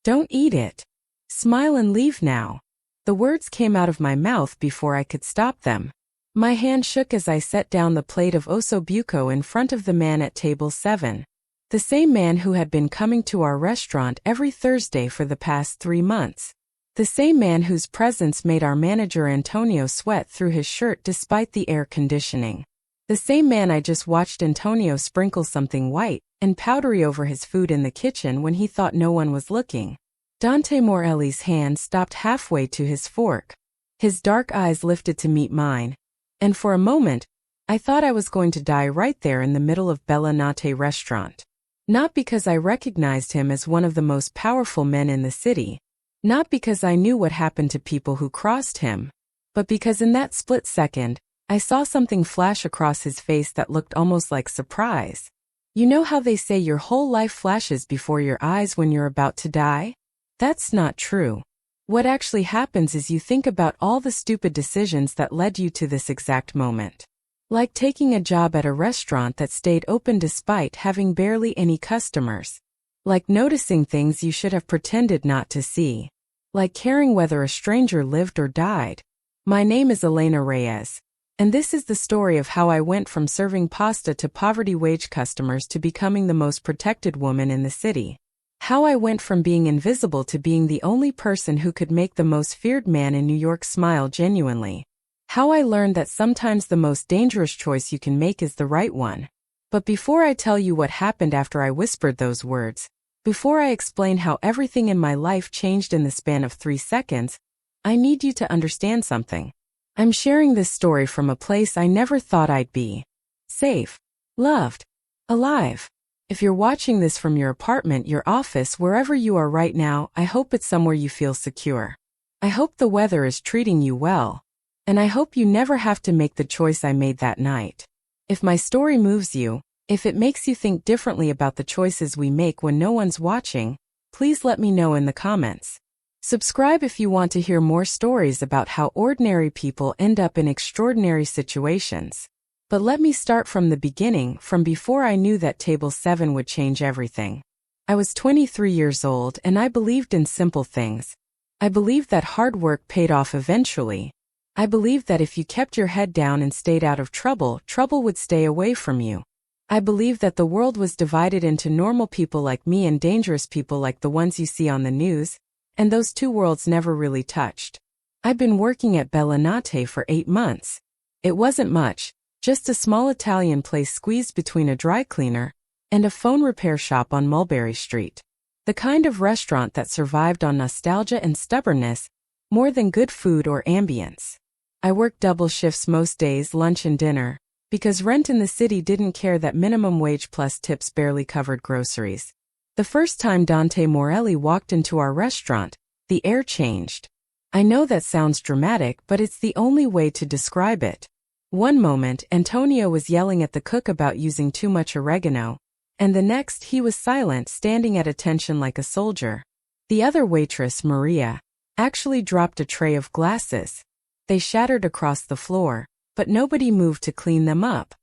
Don't eat it. Smile and leave now. The words came out of my mouth before I could stop them. My hand shook as I set down the plate of osso buco in front of the man at table 7. The same man who had been coming to our restaurant every Thursday for the past 3 months. The same man whose presence made our manager Antonio sweat through his shirt despite the air conditioning. The same man I just watched Antonio sprinkle something white and powdery over his food in the kitchen when he thought no one was looking. Dante Morelli's hand stopped halfway to his fork. His dark eyes lifted to meet mine. And for a moment, I thought I was going to die right there in the middle of Bella Notte restaurant. Not because I recognized him as one of the most powerful men in the city. Not because I knew what happened to people who crossed him. But because in that split second, I saw something flash across his face that looked almost like surprise. You know how they say your whole life flashes before your eyes when you're about to die? That's not true. What actually happens is you think about all the stupid decisions that led you to this exact moment. Like taking a job at a restaurant that stayed open despite having barely any customers. Like noticing things you should have pretended not to see. Like caring whether a stranger lived or died. My name is Elena Reyes. And this is the story of how I went from serving pasta to poverty wage customers to becoming the most protected woman in the city. How I went from being invisible to being the only person who could make the most feared man in New York smile genuinely. How I learned that sometimes the most dangerous choice you can make is the right one. But before I tell you what happened after I whispered those words, before I explain how everything in my life changed in the span of 3 seconds, I need you to understand something. I'm sharing this story from a place I never thought I'd be. Safe. Loved. Alive. If you're watching this from your apartment, your office, wherever you are right now, I hope it's somewhere you feel secure. I hope the weather is treating you well. And I hope you never have to make the choice I made that night. If my story moves you, if it makes you think differently about the choices we make when no one's watching, please let me know in the comments. Subscribe if you want to hear more stories about how ordinary people end up in extraordinary situations. But let me start from the beginning, from before I knew that table 7 would change everything. I was 23 years old and I believed in simple things. I believed that hard work paid off eventually. I believed that if you kept your head down and stayed out of trouble, trouble would stay away from you. I believed that the world was divided into normal people like me and dangerous people like the ones you see on the news, and those two worlds never really touched. I'd been working at Bella Notte for 8 months. It wasn't much. Just a small Italian place squeezed between a dry cleaner and a phone repair shop on Mulberry Street. The kind of restaurant that survived on nostalgia and stubbornness, more than good food or ambience. I worked double shifts most days, lunch and dinner, because rent in the city didn't care that minimum wage plus tips barely covered groceries. The first time Dante Morelli walked into our restaurant, the air changed. I know that sounds dramatic, but it's the only way to describe it. One moment, Antonio was yelling at the cook about using too much oregano, and the next he was silent, standing at attention like a soldier. The other waitress, Maria, actually dropped a tray of glasses. They shattered across the floor, but nobody moved to clean them up.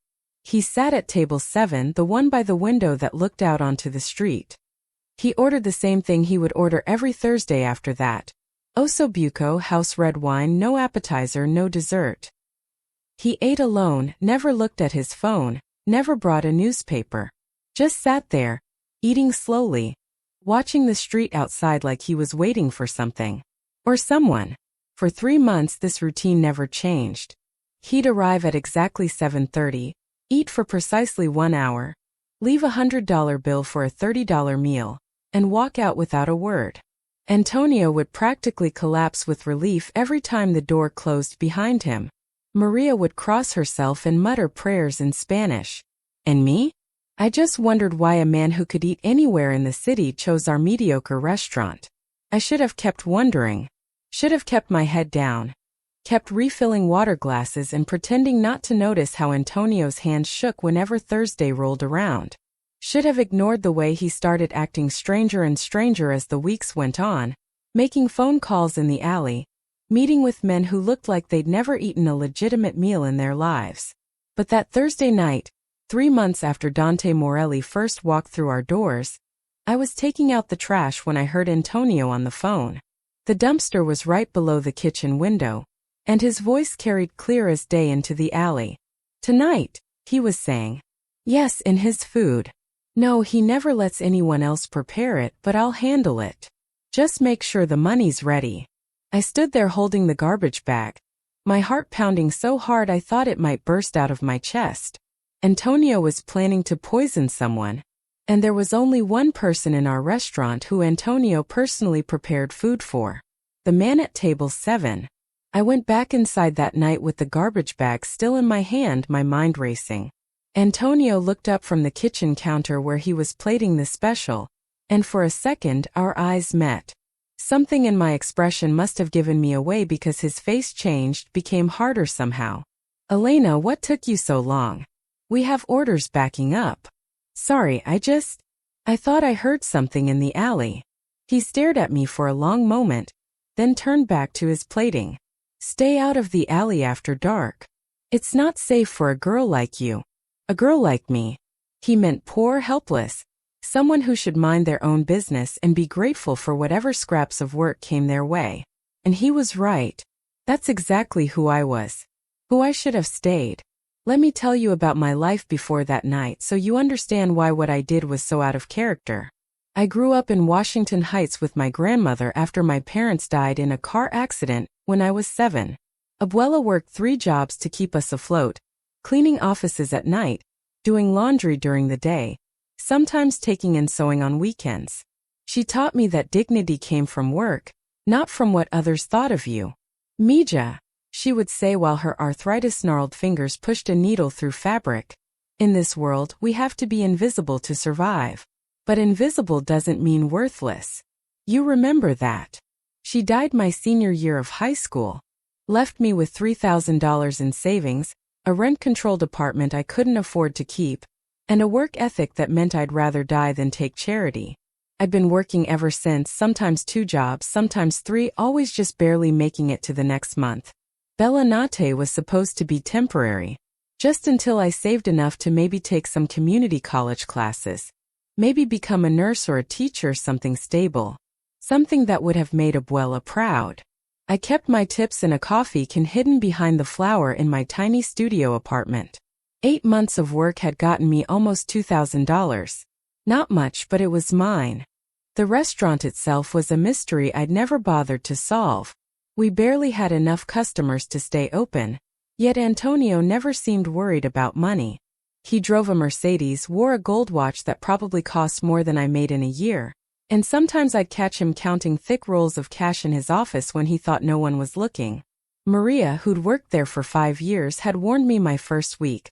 He sat at table 7, the one by the window that looked out onto the street. He ordered the same thing he would order every Thursday after that. Osso buco, house red wine, no appetizer, no dessert. He ate alone, never looked at his phone, never brought a newspaper. Just sat there, eating slowly, watching the street outside like he was waiting for something. Or someone. For 3 months this routine never changed. He'd arrive at exactly 7:30, eat for precisely 1 hour, leave a $100 bill for a $30 meal, and walk out without a word. Antonio would practically collapse with relief every time the door closed behind him. Maria would cross herself and mutter prayers in Spanish. And me? I just wondered why a man who could eat anywhere in the city chose our mediocre restaurant. I should have kept wondering. Should have kept my head down. Kept refilling water glasses and pretending not to notice how Antonio's hands shook whenever Thursday rolled around. Should have ignored the way he started acting stranger and stranger as the weeks went on, making phone calls in the alley, meeting with men who looked like they'd never eaten a legitimate meal in their lives. But that Thursday night, 3 months after Dante Morelli first walked through our doors, I was taking out the trash when I heard Antonio on the phone. The dumpster was right below the kitchen window, and his voice carried clear as day into the alley. "Tonight," he was saying. "Yes, in his food. No, he never lets anyone else prepare it, but I'll handle it. Just make sure the money's ready." I stood there holding the garbage bag, my heart pounding so hard I thought it might burst out of my chest. Antonio was planning to poison someone, and there was only one person in our restaurant who Antonio personally prepared food for: the man at table 7. I went back inside that night with the garbage bag still in my hand, my mind racing. Antonio looked up from the kitchen counter where he was plating the special, and for a second our eyes met. Something in my expression must have given me away because his face changed, became harder somehow. "Elena, what took you so long? We have orders backing up." "Sorry, I thought I heard something in the alley." He stared at me for a long moment, then turned back to his plating. "Stay out of the alley after dark. It's not safe for a girl like you. A girl like me." He meant poor, helpless, someone who should mind their own business and be grateful for whatever scraps of work came their way. And he was right. That's exactly who I was. Who I should have stayed. Let me tell you about my life before that night so you understand why what I did was so out of character. I grew up in Washington Heights with my grandmother after my parents died in a car accident when I was 7. Abuela worked 3 jobs to keep us afloat, cleaning offices at night, doing laundry during the day, sometimes taking in sewing on weekends. She taught me that dignity came from work, not from what others thought of you. "Mija," she would say while her arthritis-gnarled fingers pushed a needle through fabric. "In this world, we have to be invisible to survive. But invisible doesn't mean worthless. You remember that." She died my senior year of high school. Left me with $3,000 in savings, a rent-controlled apartment I couldn't afford to keep, and a work ethic that meant I'd rather die than take charity. I'd been working ever since, sometimes 2 jobs, sometimes 3, always just barely making it to the next month. Bella Nate was supposed to be temporary, just until I saved enough to maybe take some community college classes, maybe become a nurse or a teacher, something stable, something that would have made Abuela proud. I kept my tips in a coffee can hidden behind the flower in my tiny studio apartment. 8 months of work had gotten me almost $2,000. Not much, but it was mine. The restaurant itself was a mystery I'd never bothered to solve. We barely had enough customers to stay open, yet Antonio never seemed worried about money. He drove a Mercedes, wore a gold watch that probably cost more than I made in a year, and sometimes I'd catch him counting thick rolls of cash in his office when he thought no one was looking. Maria, who'd worked there for 5 years, had warned me my first week.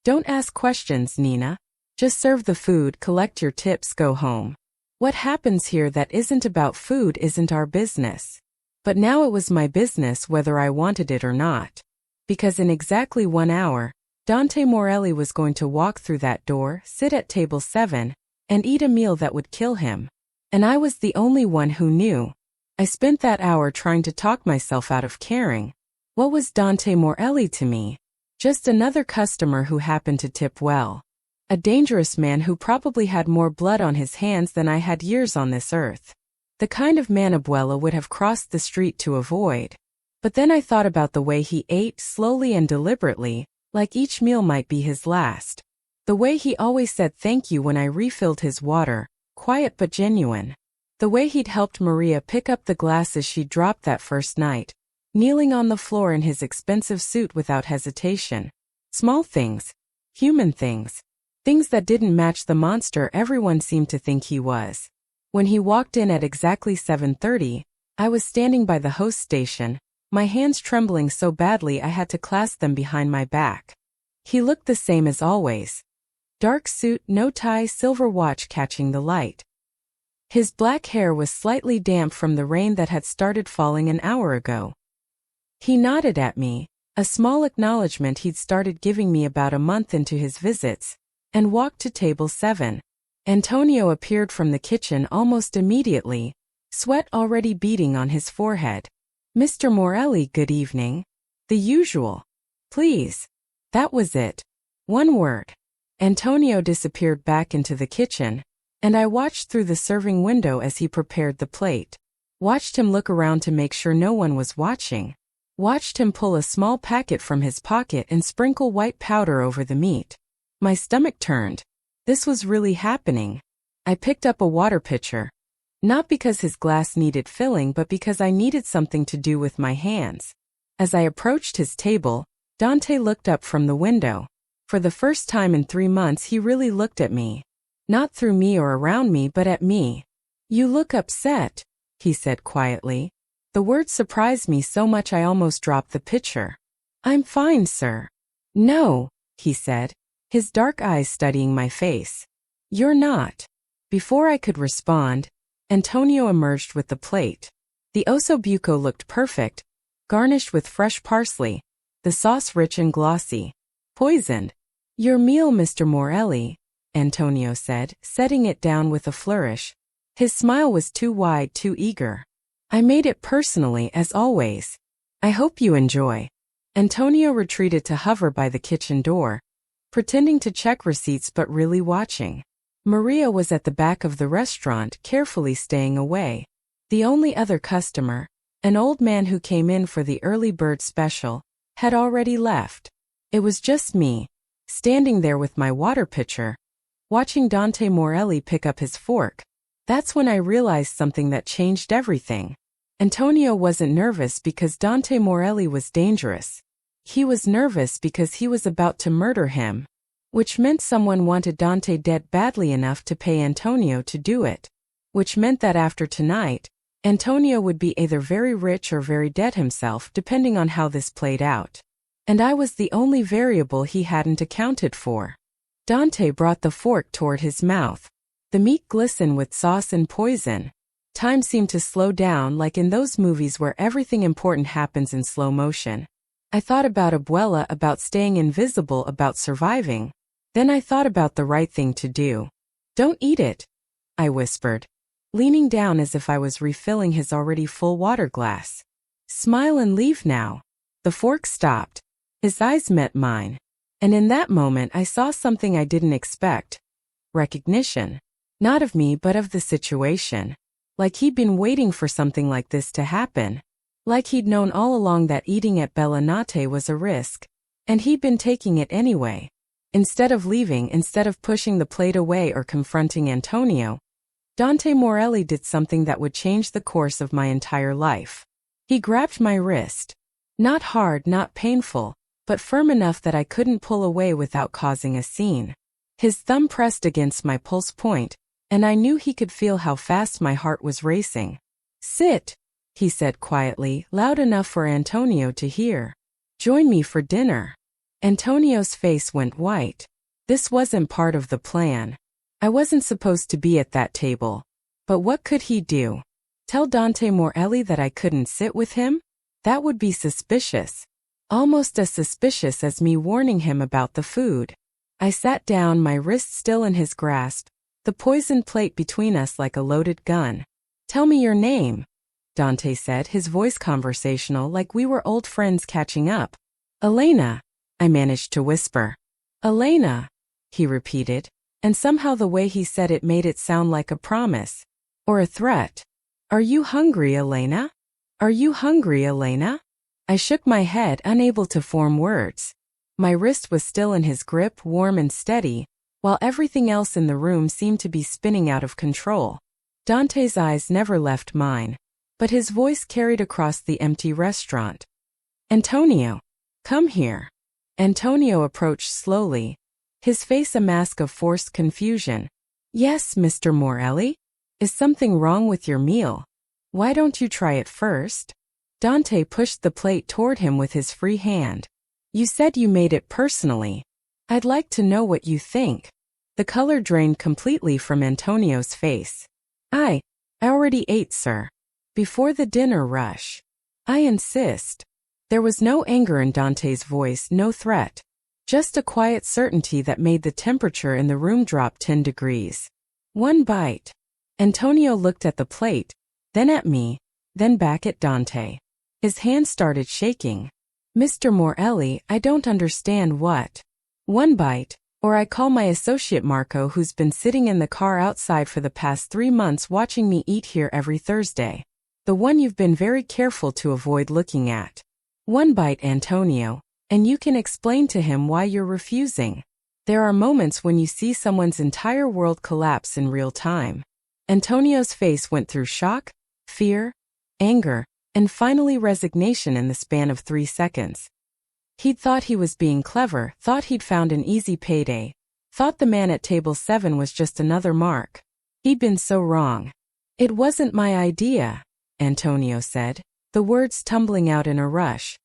"Don't ask questions, Nina. Just serve the food, collect your tips, go home. What happens here that isn't about food isn't our business." But now it was my business whether I wanted it or not. Because in exactly 1 hour, Dante Morelli was going to walk through that door, sit at table 7, and eat a meal that would kill him. And I was the only one who knew. I spent that hour trying to talk myself out of caring. What was Dante Morelli to me? Just another customer who happened to tip well. A dangerous man who probably had more blood on his hands than I had years on this earth. The kind of man Abuela would have crossed the street to avoid. But then I thought about the way he ate, slowly and deliberately, like each meal might be his last. The way he always said thank you when I refilled his water, quiet but genuine. The way he'd helped Maria pick up the glasses she dropped that first night, kneeling on the floor in his expensive suit without hesitation. Small things. Human things. Things that didn't match the monster everyone seemed to think he was. When he walked in at exactly 7:30, I was standing by the host station, my hands trembling so badly I had to clasp them behind my back. He looked the same as always. Dark suit, no tie, silver watch catching the light. His black hair was slightly damp from the rain that had started falling an hour ago. He nodded at me, a small acknowledgement he'd started giving me about a month into his visits, and walked to table 7. Antonio appeared from the kitchen almost immediately, sweat already beading on his forehead. "Mr. Morelli, good evening." The usual. "Please." That was it. One word. Antonio disappeared back into the kitchen, And I watched through the serving window as he prepared the plate. Watched him look around to make sure no one was watching. Watched him pull a small packet from his pocket and sprinkle white powder over the meat. My stomach turned. This was really happening. I picked up a water pitcher. Not because his glass needed filling, but because I needed something to do with my hands. As I approached his table, Dante looked up from the window. For the first time in 3 months he really looked at me. Not through me or around me, but at me. "You look upset," he said quietly. The word surprised me so much I almost dropped the pitcher. "I'm fine, sir." "No," he said, his dark eyes studying my face. "You're not." Before I could respond, Antonio emerged with the plate. The osso buco looked perfect, garnished with fresh parsley, the sauce rich and glossy. "Poisoned." "Your meal, Mr. Morelli," Antonio said, setting it down with a flourish. His smile was too wide, too eager. "I made it personally, as always. I hope you enjoy." Antonio retreated to hover by the kitchen door, pretending to check receipts but really watching. Maria was at the back of the restaurant, carefully staying away. The only other customer, an old man who came in for the early bird special, had already left. It was just me, standing there with my water pitcher, watching Dante Morelli pick up his fork. That's when I realized something that changed everything. Antonio wasn't nervous because Dante Morelli was dangerous. He was nervous because he was about to murder him, which meant someone wanted Dante dead badly enough to pay Antonio to do it, which meant that after tonight, Antonio would be either very rich or very dead himself, depending on how this played out. And I was the only variable he hadn't accounted for. Dante brought the fork toward his mouth. The meat glistened with sauce and poison. Time seemed to slow down, like in those movies where everything important happens in slow motion. I thought about Abuela, about staying invisible, about surviving. Then I thought about the right thing to do. "Don't eat it," I whispered, leaning down as if I was refilling his already full water glass. "Smile and leave now." The fork stopped. His eyes met mine. And in that moment I saw something I didn't expect. Recognition. Not of me, but of the situation. Like he'd been waiting for something like this to happen. Like he'd known all along that eating at Bellinate was a risk. And he'd been taking it anyway. Instead of leaving, instead of pushing the plate away or confronting Antonio, Dante Morelli did something that would change the course of my entire life. He grabbed my wrist. Not hard, not painful, but firm enough that I couldn't pull away without causing a scene. His thumb pressed against my pulse point, and I knew he could feel how fast my heart was racing. "Sit," he said quietly, loud enough for Antonio to hear. "Join me for dinner." Antonio's face went white. This wasn't part of the plan. I wasn't supposed to be at that table. But what could he do? Tell Dante Morelli that I couldn't sit with him? That would be suspicious. Almost as suspicious as me warning him about the food. I sat down, my wrist still in his grasp, the poisoned plate between us like a loaded gun. "Tell me your name," Dante said, his voice conversational, like we were old friends catching up. "Elena," I managed to whisper. "Elena," he repeated, and somehow the way he said it made it sound like a promise. Or a threat. "Are you hungry, Elena? Are you hungry, Elena?" I shook my head, unable to form words. My wrist was still in his grip, warm and steady, while everything else in the room seemed to be spinning out of control. Dante's eyes never left mine, but his voice carried across the empty restaurant. "Antonio, come here." Antonio approached slowly, his face a mask of forced confusion. "Yes, Mr. Morelli? Is something wrong with your meal? Why don't you try it first?" Dante pushed the plate toward him with his free hand. "You said you made it personally. I'd like to know what you think." The color drained completely from Antonio's face. I already ate, sir. Before the dinner rush. I insist." There was no anger in Dante's voice, no threat. Just a quiet certainty that made the temperature in the room drop 10 degrees. "One bite." Antonio looked at the plate, then at me, then back at Dante. His hand started shaking. "Mr. Morelli, I don't understand what. One bite, Or I call my associate Marco, who's been sitting in the car outside for the past 3 months watching me eat here every Thursday. The one you've been very careful to avoid looking at. One bite, Antonio, and you can explain to him why you're refusing. There are moments when you see someone's entire world collapse in real time. Antonio's face went through shock, fear, anger, and finally resignation in the span of 3 seconds. He'd thought he was being clever, thought he'd found an easy payday, thought the man at table 7 was just another Mark. He'd been so wrong. It wasn't my idea, Antonio said, the words tumbling out in a rush.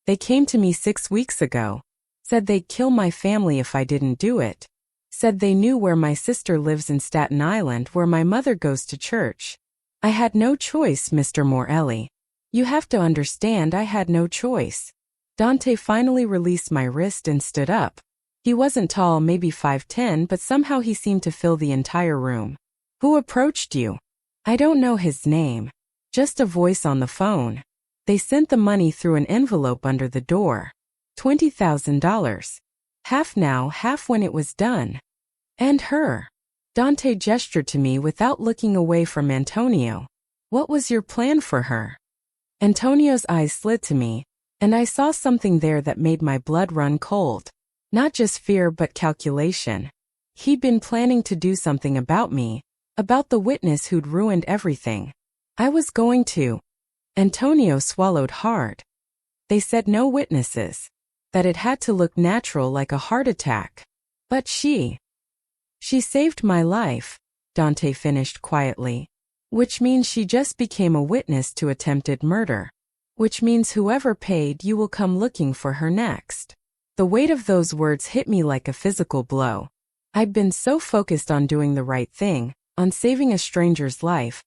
They came to me 6 weeks ago. Said they'd kill my family if I didn't do it. Said they knew where my sister lives in Staten Island, where my mother goes to church. I had no choice, Mr. Morelli. You have to understand I had no choice. Dante finally released my wrist and stood up. He wasn't tall, maybe 5'10", but somehow he seemed to fill the entire room. Who approached you? I don't know his name. Just a voice on the phone. They sent the money through an envelope under the door. $20,000. Half now, half when it was done. And her. Dante gestured to me without looking away from Antonio. What was your plan for her? Antonio's eyes slid to me, and I saw something there that made my blood run cold. Not just fear but calculation. He'd been planning to do something about me, about the witness who'd ruined everything. I was going to. Antonio swallowed hard. They said no witnesses. That it had to look natural, like a heart attack. But she saved my life, Dante finished quietly. Which means she just became a witness to attempted murder. Which means whoever paid you will come looking for her next. The weight of those words hit me like a physical blow. I'd been so focused on doing the right thing, on saving a stranger's life,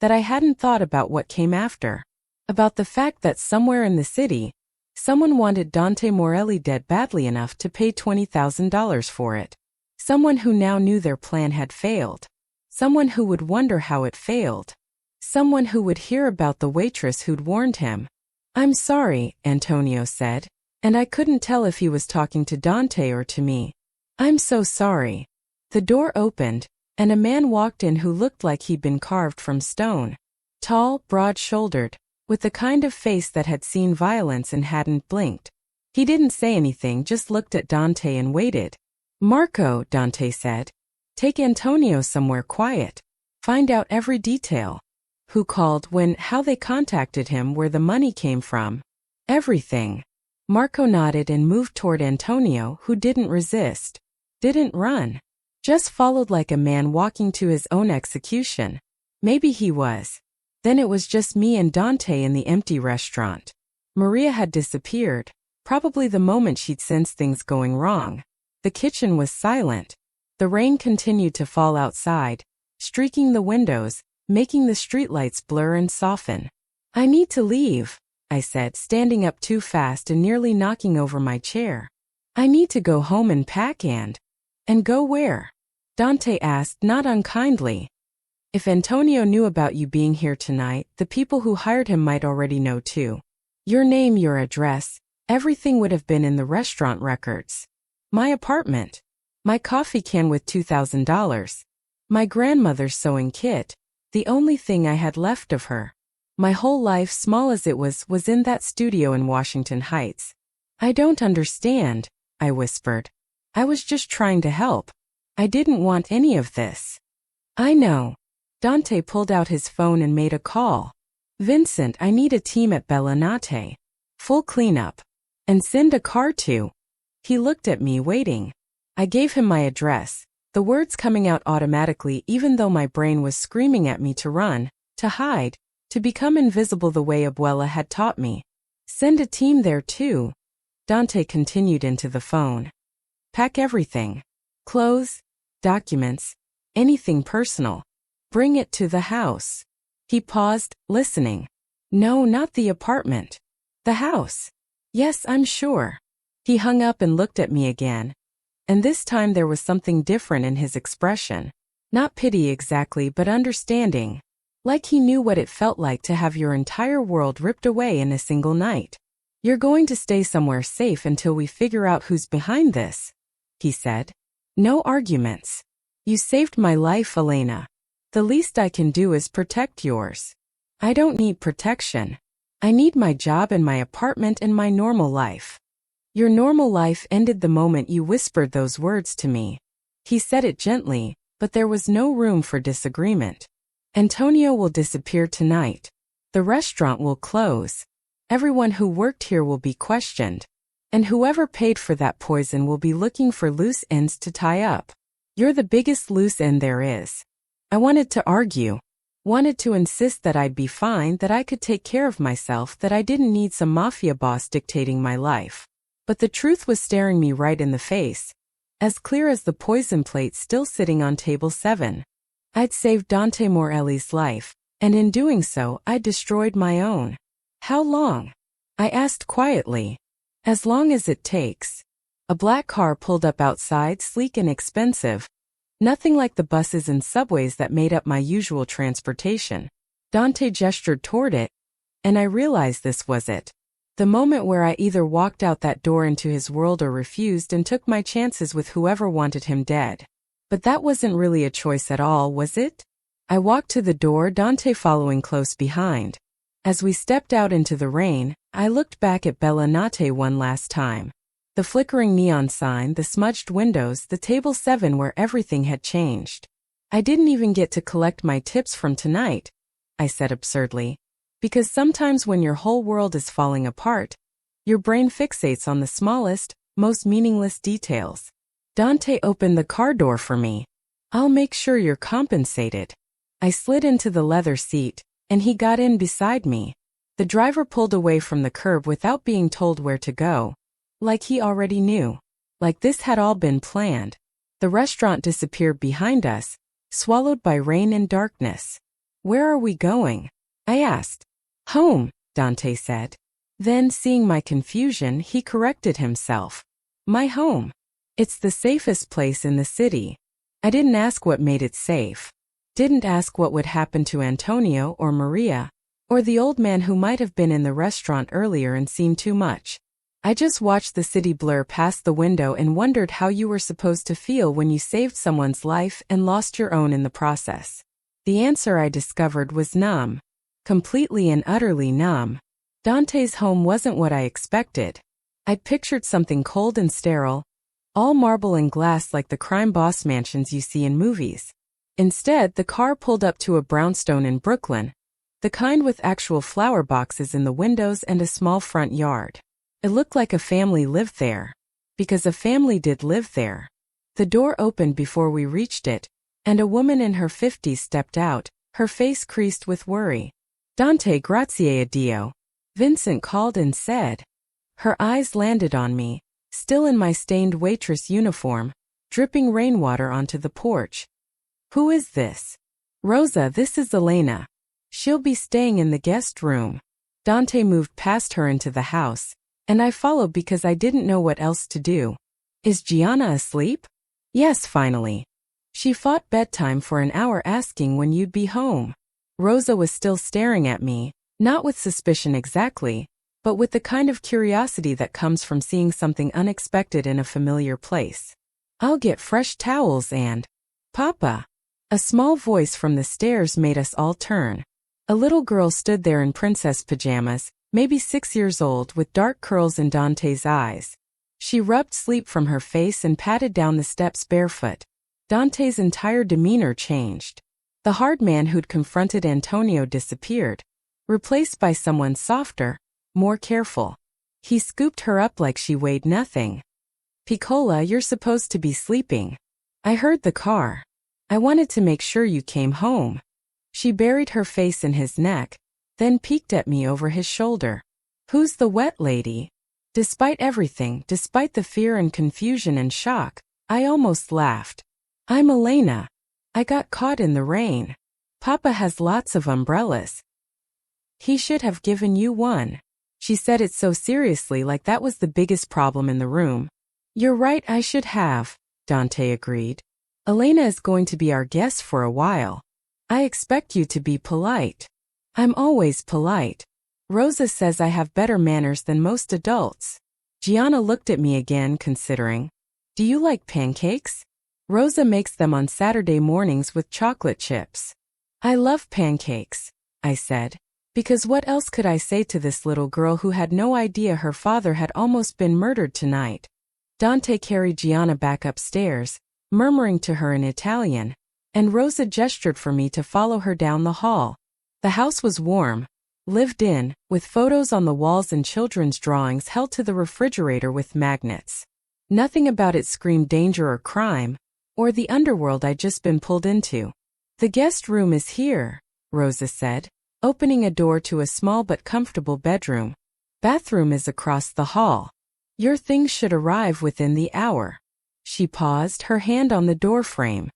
that I hadn't thought about what came after. About the fact that somewhere in the city, someone wanted Dante Morelli dead badly enough to pay $20,000 for it. Someone who now knew their plan had failed. Someone who would wonder how it failed. Someone who would hear about the waitress who'd warned him. I'm sorry, Antonio said, and I couldn't tell if he was talking to Dante or to me. I'm so sorry. The door opened, and a man walked in who looked like he'd been carved from stone. Tall, broad-shouldered, with the kind of face that had seen violence and hadn't blinked. He didn't say anything, just looked at Dante and waited. Marco, Dante said. Take Antonio somewhere quiet. Find out every detail. Who called, when, how they contacted him, where the money came from. Everything. Marco nodded and moved toward Antonio, who didn't resist. Didn't run. Just followed like a man walking to his own execution. Maybe he was. Then it was just me and Dante in the empty restaurant. Maria had disappeared, probably the moment she'd sensed things going wrong. The kitchen was silent. The rain continued to fall outside, streaking the windows, making the streetlights blur and soften. I need to leave, I said, standing up too fast and nearly knocking over my chair. I need to go home and pack and go where? Dante asked, not unkindly. If Antonio knew about you being here tonight, the people who hired him might already know too. Your name, your address, everything would have been in the restaurant records. My apartment. My coffee can with $2,000. My grandmother's sewing kit. The only thing I had left of her. My whole life, small as it was in that studio in Washington Heights. I don't understand, I whispered. I was just trying to help. I didn't want any of this. I know. Dante pulled out his phone and made a call. Vincent, I need a team at Bellinate. Full cleanup. And send a car to. He looked at me, waiting. I gave him my address, the words coming out automatically even though my brain was screaming at me to run, to hide, to become invisible the way Abuela had taught me. Send a team there too. Dante continued into the phone. Pack everything. Clothes, documents, anything personal. Bring it to the house. He paused, listening. No, not the apartment. The house. Yes, I'm sure. He hung up and looked at me again. And this time there was something different in his expression. Not pity exactly, but understanding. Like he knew what it felt like to have your entire world ripped away in a single night. You're going to stay somewhere safe until we figure out who's behind this, he said. No arguments. You saved my life, Elena. The least I can do is protect yours. I don't need protection. I need my job and my apartment and my normal life. Your normal life ended the moment you whispered those words to me. He said it gently, but there was no room for disagreement. Antonio will disappear tonight. The restaurant will close. Everyone who worked here will be questioned. And whoever paid for that poison will be looking for loose ends to tie up. You're the biggest loose end there is. I wanted to argue. Wanted to insist that I'd be fine, that I could take care of myself, that I didn't need some mafia boss dictating my life. But the truth was staring me right in the face. As clear as the poison plate still sitting on table 7. I'd saved Dante Morelli's life, and in doing so, I destroyed my own. How long? I asked quietly. As long as it takes. A black car pulled up outside, sleek and expensive. Nothing like the buses and subways that made up my usual transportation. Dante gestured toward it, and I realized this was it. The moment where I either walked out that door into his world or refused and took my chances with whoever wanted him dead. But that wasn't really a choice at all, was it? I walked to the door, Dante following close behind. As we stepped out into the rain, I looked back at Bella Notte one last time. The flickering neon sign, the smudged windows, the table 7 where everything had changed. I didn't even get to collect my tips from tonight, I said absurdly. Because sometimes when your whole world is falling apart, your brain fixates on the smallest, most meaningless details. Dante opened the car door for me. I'll make sure you're compensated. I slid into the leather seat, and he got in beside me. The driver pulled away from the curb without being told where to go. Like he already knew. Like this had all been planned. The restaurant disappeared behind us, swallowed by rain and darkness. Where are we going? I asked. Home, Dante said. Then, seeing my confusion, he corrected himself. My home. It's the safest place in the city. I didn't ask what made it safe. Didn't ask what would happen to Antonio or Maria, or the old man who might have been in the restaurant earlier and seen too much. I just watched the city blur past the window and wondered how you were supposed to feel when you saved someone's life and lost your own in the process. The answer I discovered was numb. Completely and utterly numb. Dante's home wasn't what I expected. I'd pictured something cold and sterile, all marble and glass like the crime boss mansions you see in movies. Instead, the car pulled up to a brownstone in Brooklyn, the kind with actual flower boxes in the windows and a small front yard. It looked like a family lived there. Because a family did live there. The door opened before we reached it, and a woman in her 50s stepped out, her face creased with worry. Dante, grazie a Dio, Vincent called and said. Her eyes landed on me, still in my stained waitress uniform, dripping rainwater onto the porch. Who is this? Rosa, this is Elena. She'll be staying in the guest room. Dante moved past her into the house, and I followed because I didn't know what else to do. Is Gianna asleep? Yes, finally. She fought bedtime for an hour asking when you'd be home. Rosa was still staring at me, not with suspicion exactly, but with the kind of curiosity that comes from seeing something unexpected in a familiar place. I'll get fresh towels and... Papa! A small voice from the stairs made us all turn. A little girl stood there in princess pajamas, maybe 6 years old, with dark curls in Dante's eyes. She rubbed sleep from her face and patted down the steps barefoot. Dante's entire demeanor changed. The hard man who'd confronted Antonio disappeared, replaced by someone softer, more careful. He scooped her up like she weighed nothing. Piccola, you're supposed to be sleeping. I heard the car. I wanted to make sure you came home. She buried her face in his neck, then peeked at me over his shoulder. Who's the wet lady? Despite everything, despite the fear and confusion and shock, I almost laughed. I'm Elena. I got caught in the rain. Papa has lots of umbrellas. He should have given you one. She said it so seriously, like that was the biggest problem in the room. You're right, I should have, Dante agreed. Elena is going to be our guest for a while. I expect you to be polite. I'm always polite. Rosa says I have better manners than most adults. Gianna looked at me again, considering. Do you like pancakes? Rosa makes them on Saturday mornings with chocolate chips. I love pancakes, I said. Because what else could I say to this little girl who had no idea her father had almost been murdered tonight? Dante carried Gianna back upstairs, murmuring to her in Italian, and Rosa gestured for me to follow her down the hall. The house was warm, lived in, with photos on the walls and children's drawings held to the refrigerator with magnets. Nothing about it screamed danger or crime, or the underworld I'd just been pulled into. The guest room is here, Rosa said, opening a door to a small but comfortable bedroom. Bathroom is across the hall. Your things should arrive within the hour. She paused, her hand on the door frame.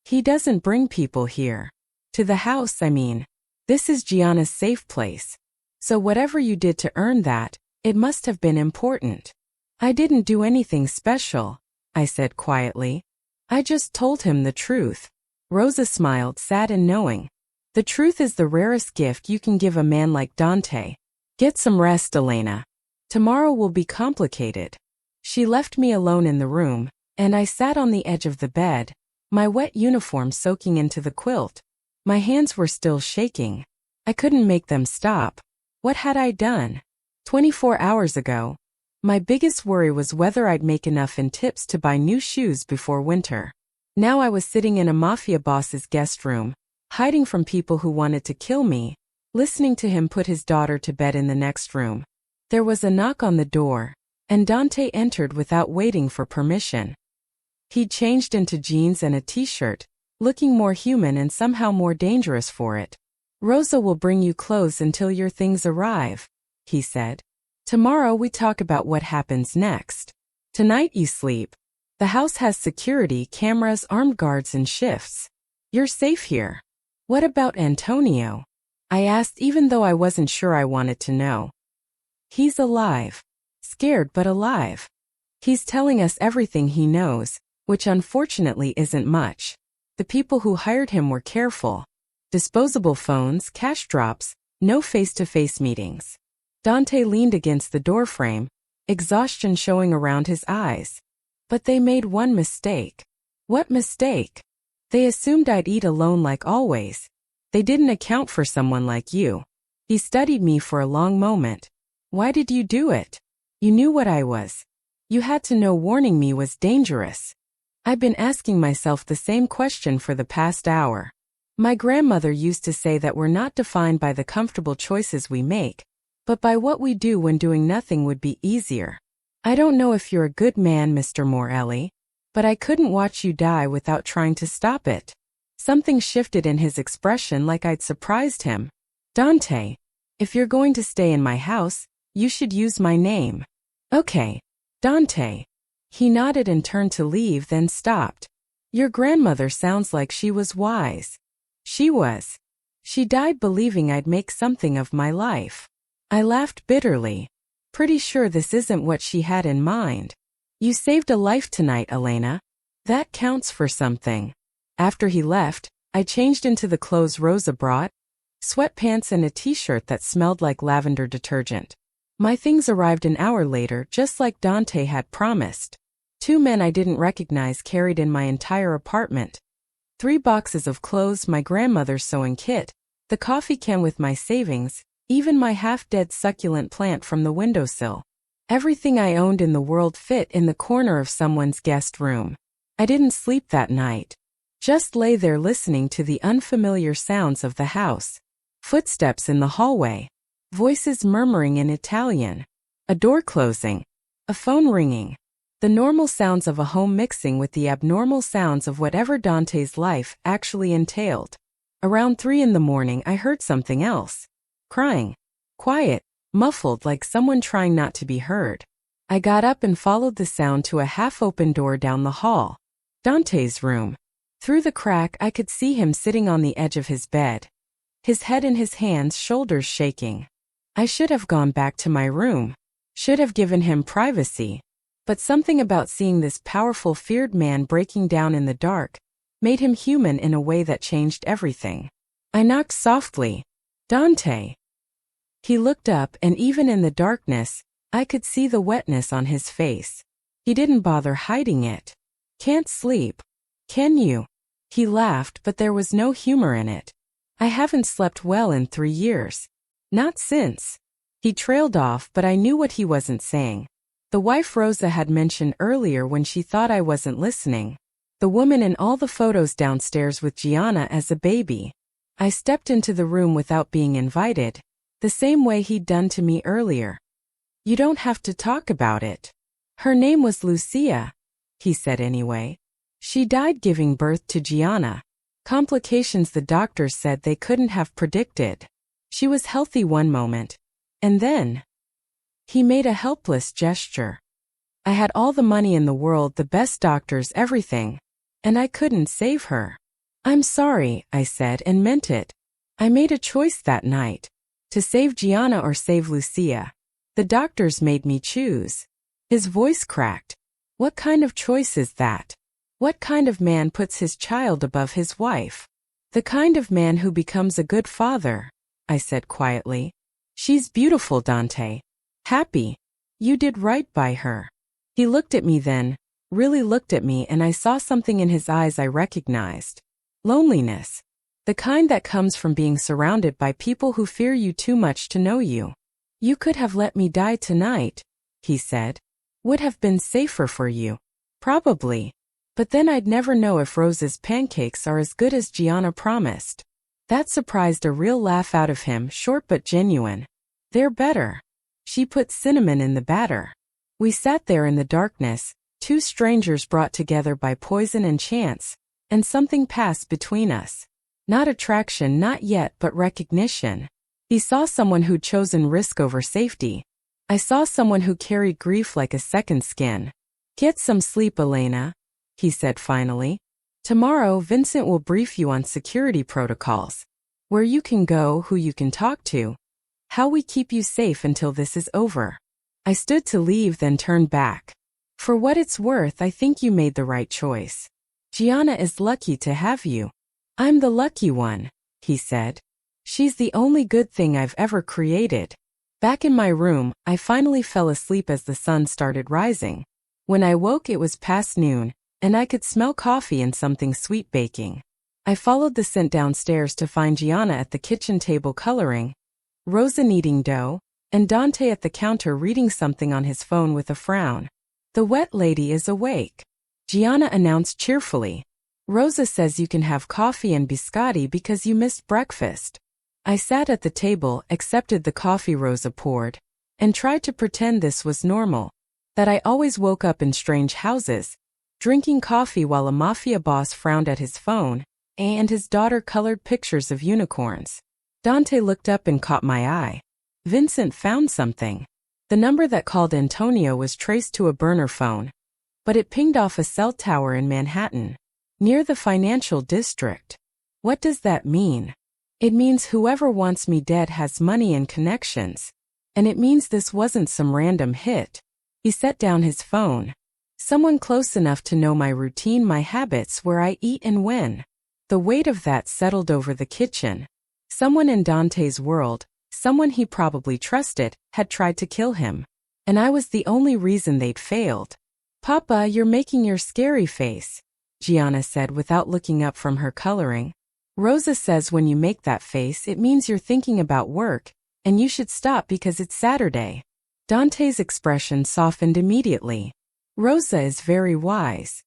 He doesn't bring people here. To the house, I mean. This is Gianna's safe place. So whatever you did to earn that, it must have been important. I didn't do anything special, I said quietly. I just told him the truth. Rosa smiled, sad and knowing. The truth is the rarest gift you can give a man like Dante. Get some rest, Elena. Tomorrow will be complicated. She left me alone in the room, and I sat on the edge of the bed, my wet uniform soaking into the quilt. My hands were still shaking. I couldn't make them stop. What had I done? 24 hours ago. My biggest worry was whether I'd make enough in tips to buy new shoes before winter. Now I was sitting in a Mafia boss's guest room, hiding from people who wanted to kill me, listening to him put his daughter to bed in the next room. There was a knock on the door, and Dante entered without waiting for permission. He'd changed into jeans and a t-shirt, looking more human and somehow more dangerous for it. Rosa will bring you clothes until your things arrive, he said. Tomorrow we talk about what happens next. Tonight you sleep. The house has security, cameras, armed guards and shifts. You're safe here. What about Antonio? I asked even though I wasn't sure I wanted to know. He's alive. Scared but alive. He's telling us everything he knows, which unfortunately isn't much. The people who hired him were careful. Disposable phones, cash drops, no face-to-face meetings. Dante leaned against the doorframe, exhaustion showing around his eyes. But they made one mistake. What mistake? They assumed I'd eat alone like always. They didn't account for someone like you. He studied me for a long moment. Why did you do it? You knew what I was. You had to know warning me was dangerous. I've been asking myself the same question for the past hour. My grandmother used to say that we're not defined by the comfortable choices we make, but by what we do when doing nothing would be easier. I don't know if you're a good man, Mr. Morelli, but I couldn't watch you die without trying to stop it. Something shifted in his expression like I'd surprised him. Dante, if you're going to stay in my house, you should use my name. Okay, Dante. He nodded and turned to leave, then stopped. Your grandmother sounds like she was wise. She was. She died believing I'd make something of my life. I laughed bitterly. Pretty sure this isn't what she had in mind. You saved a life tonight, Elena. That counts for something. After he left, I changed into the clothes Rosa brought, sweatpants and a t-shirt that smelled like lavender detergent. My things arrived an hour later, just like Dante had promised. 2 men I didn't recognize carried in my entire apartment. 3 boxes of clothes, my grandmother's sewing kit, the coffee can with my savings, even my half-dead succulent plant from the windowsill. Everything I owned in the world fit in the corner of someone's guest room. I didn't sleep that night. Just lay there listening to the unfamiliar sounds of the house. Footsteps in the hallway. Voices murmuring in Italian. A door closing. A phone ringing. The normal sounds of a home mixing with the abnormal sounds of whatever Dante's life actually entailed. Around 3 in the morning I heard something else. Crying. Quiet, muffled like someone trying not to be heard. I got up and followed the sound to a half-open door down the hall. Dante's room. Through the crack I could see him sitting on the edge of his bed. His head in his hands, shoulders shaking. I should have gone back to my room. Should have given him privacy. But something about seeing this powerful, feared man breaking down in the dark made him human in a way that changed everything. I knocked softly. Dante. He looked up, and even in the darkness, I could see the wetness on his face. He didn't bother hiding it. Can't sleep. Can you? He laughed, but there was no humor in it. I haven't slept well in 3 years. Not since. He trailed off, but I knew what he wasn't saying. The wife Rosa had mentioned earlier when she thought I wasn't listening. The woman in all the photos downstairs with Gianna as a baby. I stepped into the room without being invited, the same way he'd done to me earlier. You don't have to talk about it. Her name was Lucia, he said anyway. She died giving birth to Gianna. Complications the doctors said they couldn't have predicted. She was healthy one moment, and then... He made a helpless gesture. I had all the money in the world, the best doctors, everything, and I couldn't save her. I'm sorry, I said, and meant it. I made a choice that night. To save Gianna or save Lucia. The doctors made me choose. His voice cracked. What kind of choice is that? What kind of man puts his child above his wife? The kind of man who becomes a good father, I said quietly. She's beautiful, Dante. Happy. You did right by her. He looked at me then, really looked at me, and I saw something in his eyes I recognized. Loneliness. The kind that comes from being surrounded by people who fear you too much to know you. You could have let me die tonight, he said. Would have been safer for you. Probably. But then I'd never know if Rose's pancakes are as good as Gianna promised. That surprised a real laugh out of him, short but genuine. They're better. She put cinnamon in the batter. We sat there in the darkness, two strangers brought together by poison and chance, and something passed between us. Not attraction, not yet, but recognition. He saw someone who'd chosen risk over safety. I saw someone who carried grief like a second skin. Get some sleep, Elena, he said finally. Tomorrow, Vincent will brief you on security protocols. Where you can go, who you can talk to. How we keep you safe until this is over. I stood to leave, then turned back. For what it's worth, I think you made the right choice. Gianna is lucky to have you. I'm the lucky one, he said. She's the only good thing I've ever created. Back in my room, I finally fell asleep as the sun started rising. When I woke, it was past noon, and I could smell coffee and something sweet baking. I followed the scent downstairs to find Gianna at the kitchen table coloring, Rosa kneading dough, and Dante at the counter reading something on his phone with a frown. The wet lady is awake, Gianna announced cheerfully. Rosa says you can have coffee and biscotti because you missed breakfast. I sat at the table, accepted the coffee Rosa poured, and tried to pretend this was normal, that I always woke up in strange houses, drinking coffee while a Mafia boss frowned at his phone, and his daughter colored pictures of unicorns. Dante looked up and caught my eye. Vincent found something. The number that called Antonio was traced to a burner phone, but it pinged off a cell tower in Manhattan, near the financial district. What does that mean? It means whoever wants me dead has money and connections. And it means this wasn't some random hit. He set down his phone. Someone close enough to know my routine, my habits, where I eat and when. The weight of that settled over the kitchen. Someone in Dante's world, someone he probably trusted, had tried to kill him. And I was the only reason they'd failed. Papa, you're making your scary face, Gianna said without looking up from her coloring. Rosa says when you make that face, it means you're thinking about work, and you should stop because it's Saturday. Dante's expression softened immediately. Rosa is very wise.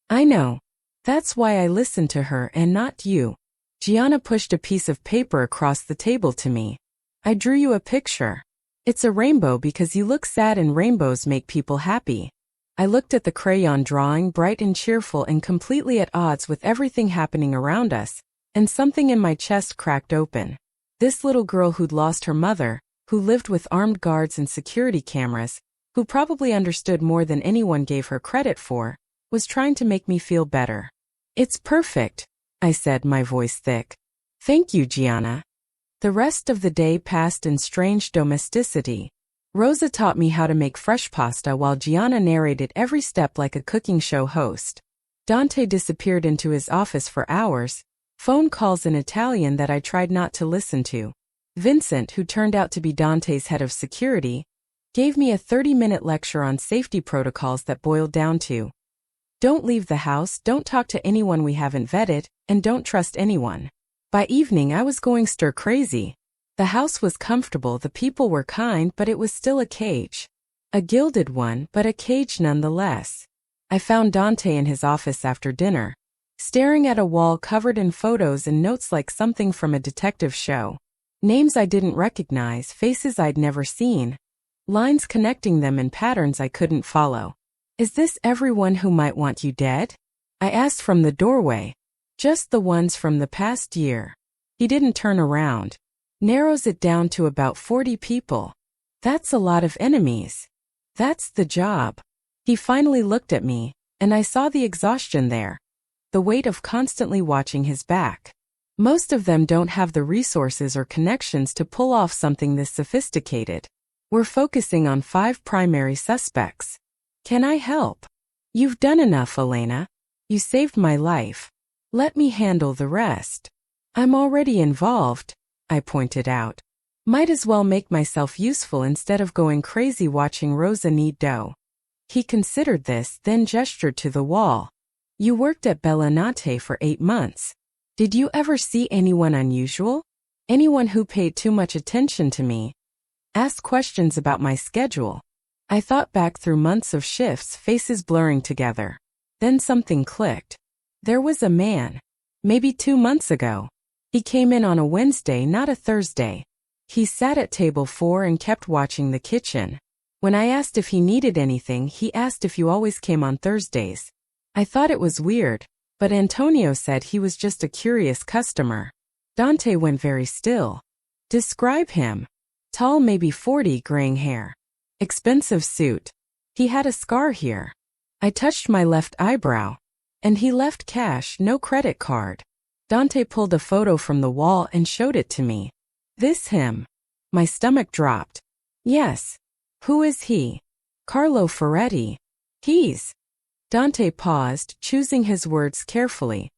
I know. That's why I listen to her and not you. Gianna pushed a piece of paper across the table to me. I drew you a picture. It's a rainbow because you look sad and rainbows make people happy. I looked at the crayon drawing, bright and cheerful and completely at odds with everything happening around us, and something in my chest cracked open. This little girl who'd lost her mother, who lived with armed guards and security cameras, who probably understood more than anyone gave her credit for, was trying to make me feel better. It's perfect, I said, my voice thick. Thank you, Gianna. The rest of the day passed in strange domesticity. Rosa taught me how to make fresh pasta while Gianna narrated every step like a cooking show host. Dante disappeared into his office for hours, phone calls in Italian that I tried not to listen to. Vincent, who turned out to be Dante's head of security, gave me a 30-minute lecture on safety protocols that boiled down to, Don't leave the house, don't talk to anyone we haven't vetted, and don't trust anyone. By evening I was going stir crazy. The house was comfortable, the people were kind, but it was still a cage. A gilded one, but a cage nonetheless. I found Dante in his office after dinner, staring at a wall covered in photos and notes like something from a detective show. Names I didn't recognize, faces I'd never seen, lines connecting them in patterns I couldn't follow. Is this everyone who might want you dead? I asked from the doorway. Just the ones from the past year. He didn't turn around. Narrows it down to about 40 people. That's a lot of enemies. That's the job. He finally looked at me, and I saw the exhaustion there. The weight of constantly watching his back. Most of them don't have the resources or connections to pull off something this sophisticated. We're focusing on 5 primary suspects. Can I help? You've done enough, Elena. You saved my life. Let me handle the rest. I'm already involved, I pointed out. Might as well make myself useful instead of going crazy watching Rosa knead dough. He considered this, then gestured to the wall. You worked at Bellinate for 8 months. Did you ever see anyone unusual? Anyone who paid too much attention to me? Asked questions about my schedule. I thought back through months of shifts, faces blurring together. Then something clicked. There was a man. Maybe 2 months ago. He came in on a Wednesday, not a Thursday. He sat at table 4 and kept watching the kitchen. When I asked if he needed anything, he asked if you always came on Thursdays. I thought it was weird, but Antonio said he was just a curious customer. Dante went very still. Describe him. Tall, maybe 40, graying hair. Expensive suit. He had a scar here. I touched my left eyebrow. And he left cash, no credit card. Dante pulled a photo from the wall and showed it to me. This him. My stomach dropped. Yes. Who is he? Carlo Ferretti. He's. Dante paused, choosing his words carefully.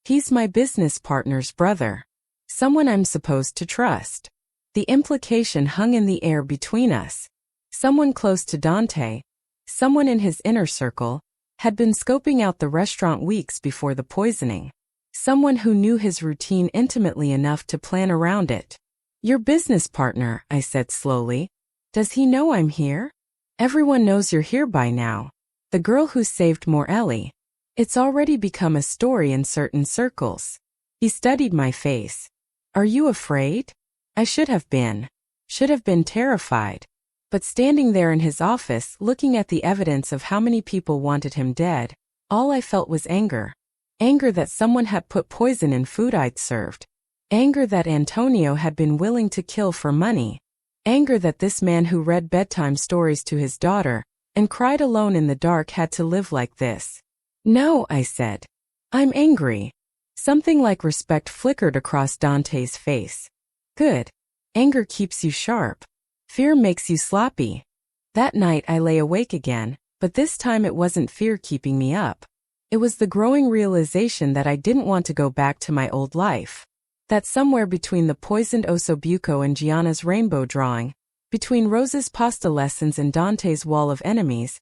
He's my business partner's brother. Someone I'm supposed to trust. The implication hung in the air between us. Someone close to Dante, someone in his inner circle, had been scoping out the restaurant weeks before the poisoning. Someone who knew his routine intimately enough to plan around it. Your business partner, I said slowly. Does he know I'm here? Everyone knows you're here by now. The girl who saved Morelli. It's already become a story in certain circles. He studied my face. Are you afraid? I should have been. Should have been terrified. But standing there in his office, looking at the evidence of how many people wanted him dead, all I felt was anger. Anger that someone had put poison in food I'd served. Anger that Antonio had been willing to kill for money. Anger that this man who read bedtime stories to his daughter and cried alone in the dark had to live like this. No, I said. I'm angry. Something like respect flickered across Dante's face. Good. Anger keeps you sharp. Fear makes you sloppy. That night I lay awake again, but this time it wasn't fear keeping me up. It was the growing realization that I didn't want to go back to my old life. That somewhere between the poisoned ossobuco and Gianna's rainbow drawing, between Rosa's pasta lessons and Dante's wall of enemies,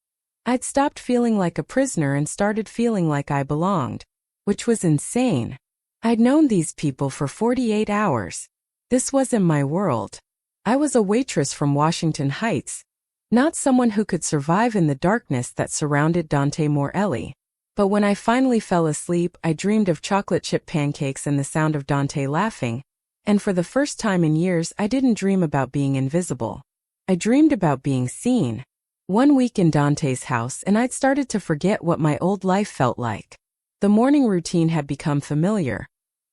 I'd stopped feeling like a prisoner and started feeling like I belonged. Which was insane. I'd known these people for 48 hours. This wasn't my world. I was a waitress from Washington Heights, not someone who could survive in the darkness that surrounded Dante Morelli. But when I finally fell asleep, I dreamed of chocolate chip pancakes and the sound of Dante laughing, and for the first time in years I didn't dream about being invisible. I dreamed about being seen. 1 week in Dante's house and I'd started to forget what my old life felt like. The morning routine had become familiar.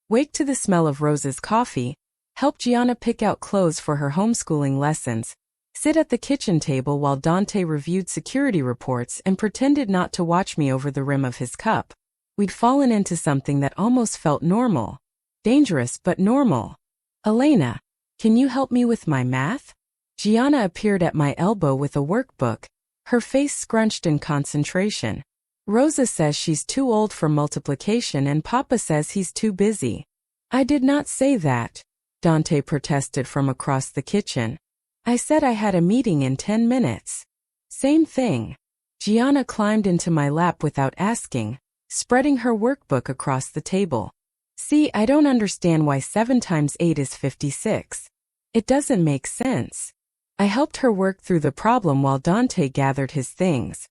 Wake to the smell of Rosa's coffee, help Gianna pick out clothes for her homeschooling lessons, sit at the kitchen table while Dante reviewed security reports and pretended not to watch me over the rim of his cup. We'd fallen into something that almost felt normal. Dangerous but normal. Elena, can you help me with my math? Gianna appeared at my elbow with a workbook, her face scrunched in concentration. Rosa says she's too old for multiplication and Papa says he's too busy. I did not say that, Dante protested from across the kitchen. I said I had a meeting in 10 minutes. Same thing. Gianna climbed into my lap without asking, spreading her workbook across the table. See, I don't understand why 7 times 8 is 56. It doesn't make sense. I helped her work through the problem while Dante gathered his things.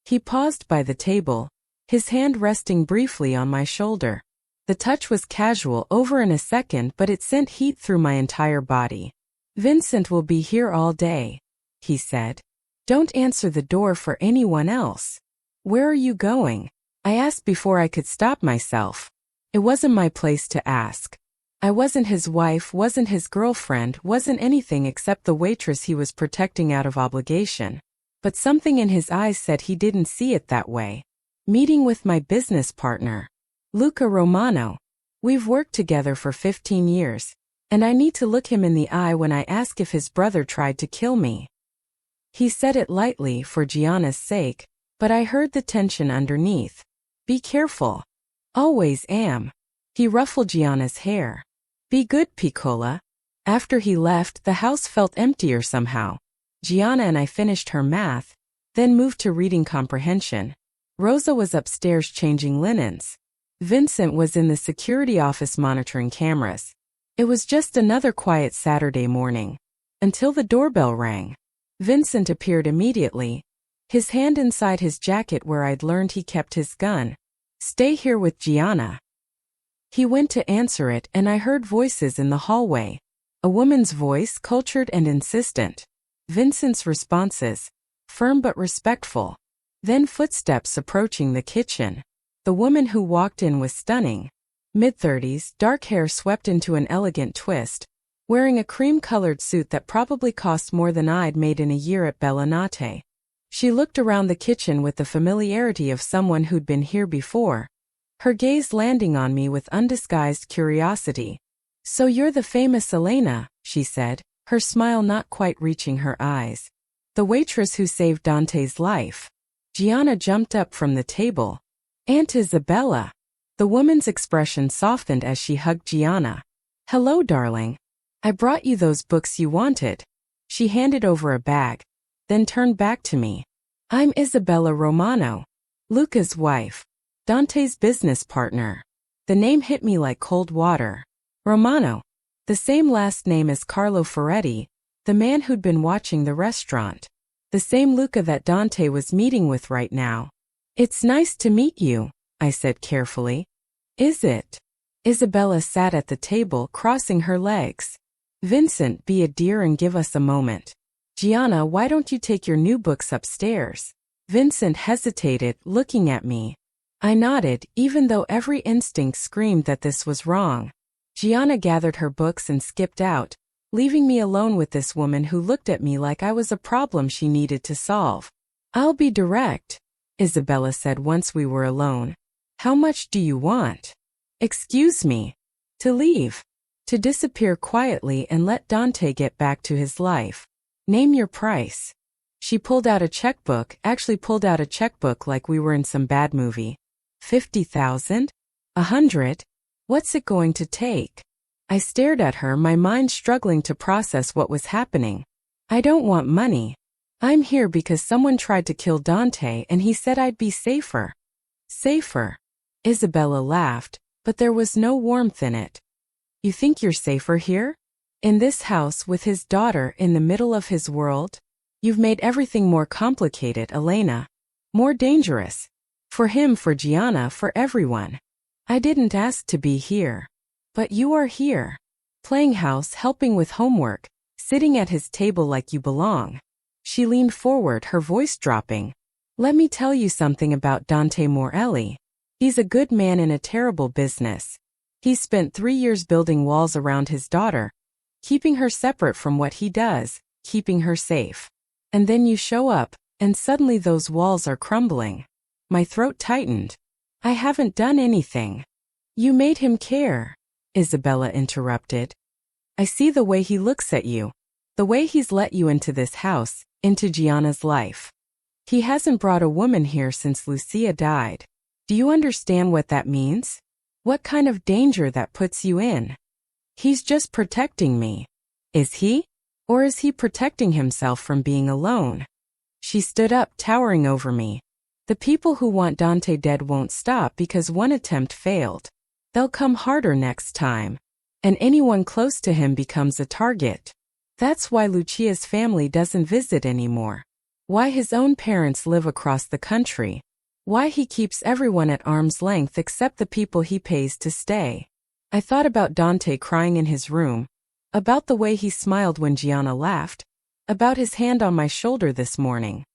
He paused by the table, his hand resting briefly on my shoulder. The touch was casual, over in a second, but it sent heat through my entire body. Vincent will be here all day, he said. Don't answer the door for anyone else. Where are you going? I asked before I could stop myself. It wasn't my place to ask. I wasn't his wife, wasn't his girlfriend, wasn't anything except the waitress he was protecting out of obligation. But something in his eyes said he didn't see it that way. Meeting with my business partner, Luca Romano. We've worked together for 15 years, and I need to look him in the eye when I ask if his brother tried to kill me. He said it lightly for Gianna's sake, but I heard the tension underneath. Be careful. Always am. He ruffled Gianna's hair. Be good, Piccola. After he left, the house felt emptier somehow. Gianna and I finished her math, then moved to reading comprehension. Rosa was upstairs changing linens. Vincent was in the security office monitoring cameras. It was just another quiet Saturday morning. Until the doorbell rang. Vincent appeared immediately, his hand inside his jacket where I'd learned he kept his gun. Stay here with Gianna. He went to answer it and I heard voices in the hallway. A woman's voice, cultured and insistent. Vincent's responses, firm but respectful. Then footsteps approaching the kitchen. The woman who walked in was stunning. Mid-30s, dark hair swept into an elegant twist, wearing a cream-colored suit that probably cost more than I'd made in a year at Bellinate. She looked around the kitchen with the familiarity of someone who'd been here before, her gaze landing on me with undisguised curiosity. So you're the famous Elena, she said, her smile not quite reaching her eyes. The waitress who saved Dante's life. Gianna jumped up from the table. Aunt Isabella. The woman's expression softened as she hugged Gianna. Hello, darling. I brought you those books you wanted. She handed over a bag, then turned back to me. I'm Isabella Romano, Luca's wife, Dante's business partner. The name hit me like cold water. Romano, the same last name as Carlo Ferretti, the man who'd been watching the restaurant. The same Luca that Dante was meeting with right now. It's nice to meet you, I said carefully. Is it? Isabella sat at the table, crossing her legs. Vincent, be a dear and give us a moment. Gianna, why don't you take your new books upstairs? Vincent hesitated, looking at me. I nodded, even though every instinct screamed that this was wrong. Gianna gathered her books and skipped out, leaving me alone with this woman who looked at me like I was a problem she needed to solve. I'll be direct, Isabella said once we were alone. How much do you want? Excuse me. To leave. To disappear quietly and let Dante get back to his life. Name your price. She pulled out a checkbook, actually pulled out a checkbook like we were in some bad movie. 50,000? 100? What's it going to take? I stared at her, my mind struggling to process what was happening. I don't want money. I'm here because someone tried to kill Dante and he said I'd be safer. Safer? Isabella laughed, but there was no warmth in it. You think you're safer here? In this house with his daughter in the middle of his world? You've made everything more complicated, Elena. More dangerous. For him, for Gianna, for everyone. I didn't ask to be here. But you are here. Playing house, helping with homework, sitting at his table like you belong. She leaned forward, her voice dropping. Let me tell you something about Dante Morelli. He's a good man in a terrible business. He's spent 3 years building walls around his daughter, keeping her separate from what he does, keeping her safe. And then you show up, and suddenly those walls are crumbling. My throat tightened. I haven't done anything. You made him care, Isabella interrupted. I see the way he looks at you, the way he's let you into this house, into Gianna's life. He hasn't brought a woman here since Lucia died. Do you understand what that means? What kind of danger that puts you in? He's just protecting me. Is he? Or is he protecting himself from being alone? She stood up, towering over me. The people who want Dante dead won't stop because one attempt failed. They'll come harder next time. And anyone close to him becomes a target. That's why Lucia's family doesn't visit anymore. Why his own parents live across the country. Why he keeps everyone at arm's length except the people he pays to stay. I thought about Dante crying in his room, about the way he smiled when Gianna laughed, about his hand on my shoulder this morning.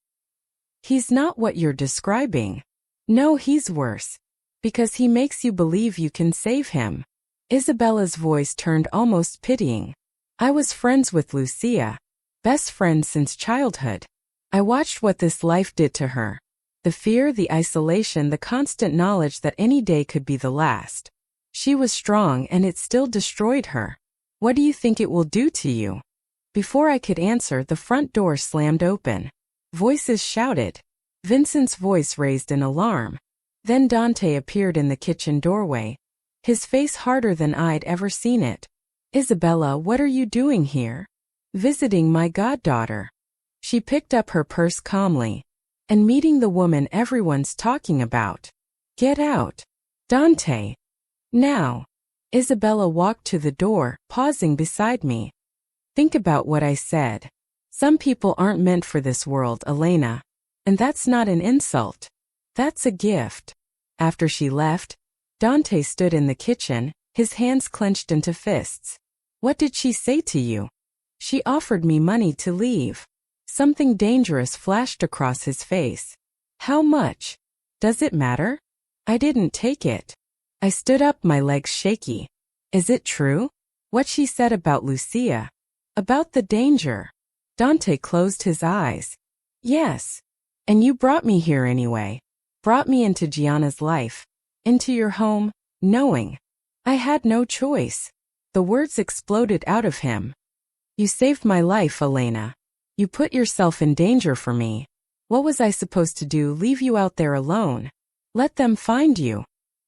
He's not what you're describing. No, he's worse. Because he makes you believe you can save him. Isabella's voice turned almost pitying. I was friends with Lucia. Best friends since childhood. I watched what this life did to her. The fear, the isolation, the constant knowledge that any day could be the last. She was strong and it still destroyed her. What do you think it will do to you? Before I could answer, the front door slammed open. Voices shouted. Vincent's voice raised in alarm. Then Dante appeared in the kitchen doorway. His face harder than I'd ever seen it. Isabella, what are you doing here? Visiting my goddaughter. She picked up her purse calmly. And meeting the woman everyone's talking about. Get out. Dante. Now. Isabella walked to the door, pausing beside me. Think about what I said. Some people aren't meant for this world, Elena. And that's not an insult. That's a gift. After she left, Dante stood in the kitchen, his hands clenched into fists. What did she say to you? She offered me money to leave. Something dangerous flashed across his face. How much? Does it matter? I didn't take it. I stood up, my legs shaky. Is it true? What she said about Lucia? About the danger? Dante closed his eyes. Yes. And you brought me here anyway. Brought me into Gianna's life. Into your home, knowing. I had no choice. The words exploded out of him. You saved my life, Elena. You put yourself in danger for me. What was I supposed to do, leave you out there alone? Let them find you.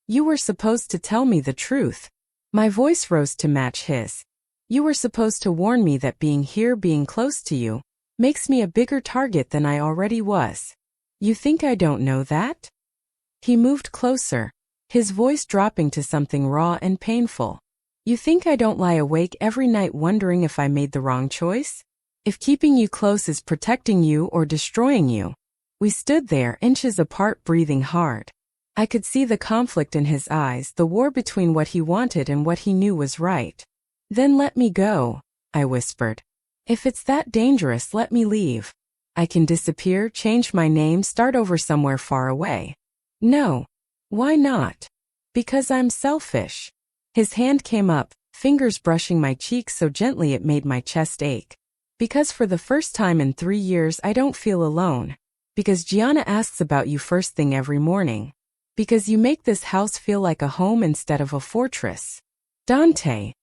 You were supposed to tell me the truth. My voice rose to match his. You were supposed to warn me that being here, being close to you, makes me a bigger target than I already was. You think I don't know that? He moved closer, his voice dropping to something raw and painful. You think I don't lie awake every night wondering if I made the wrong choice? If keeping you close is protecting you or destroying you? We stood there, inches apart, breathing hard. I could see the conflict in his eyes, the war between what he wanted and what he knew was right. Then let me go, I whispered. If it's that dangerous, let me leave. I can disappear, change my name, start over somewhere far away. No. Why not? Because I'm selfish. His hand came up, fingers brushing my cheeks so gently it made my chest ache. Because for the first time in 3 years I don't feel alone. Because Gianna asks about you first thing every morning. Because you make this house feel like a home instead of a fortress. Dante.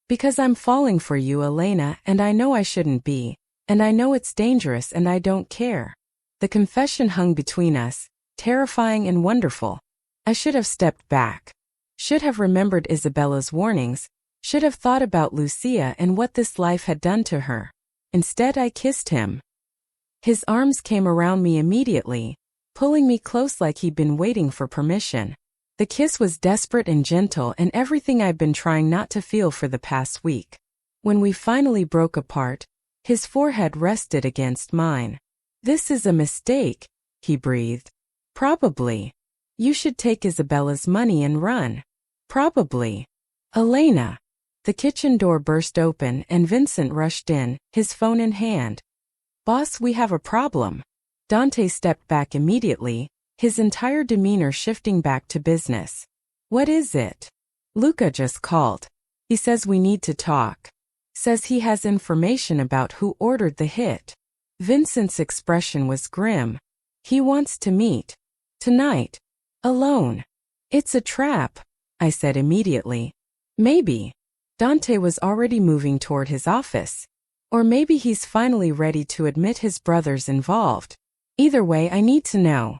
Because I'm falling for you, Elena, and I know I shouldn't be. And I know it's dangerous and I don't care. The confession hung between us, terrifying and wonderful. I should have stepped back. Should have remembered Isabella's warnings. Should have thought about Lucia and what this life had done to her. Instead, I kissed him. His arms came around me immediately, pulling me close like he'd been waiting for permission. The kiss was desperate and gentle and everything I'd been trying not to feel for the past week. When we finally broke apart, his forehead rested against mine. This is a mistake, he breathed. Probably. You should take Isabella's money and run. Probably. Elena. The kitchen door burst open and Vincent rushed in, his phone in hand. Boss, we have a problem. Dante stepped back immediately, his entire demeanor shifting back to business. What is it? Luca just called. He says we need to talk. Says he has information about who ordered the hit. Vincent's expression was grim. He wants to meet. Tonight. Alone. It's a trap, I said immediately. Maybe. Dante was already moving toward his office. Or maybe he's finally ready to admit his brother's involved. Either way, I need to know.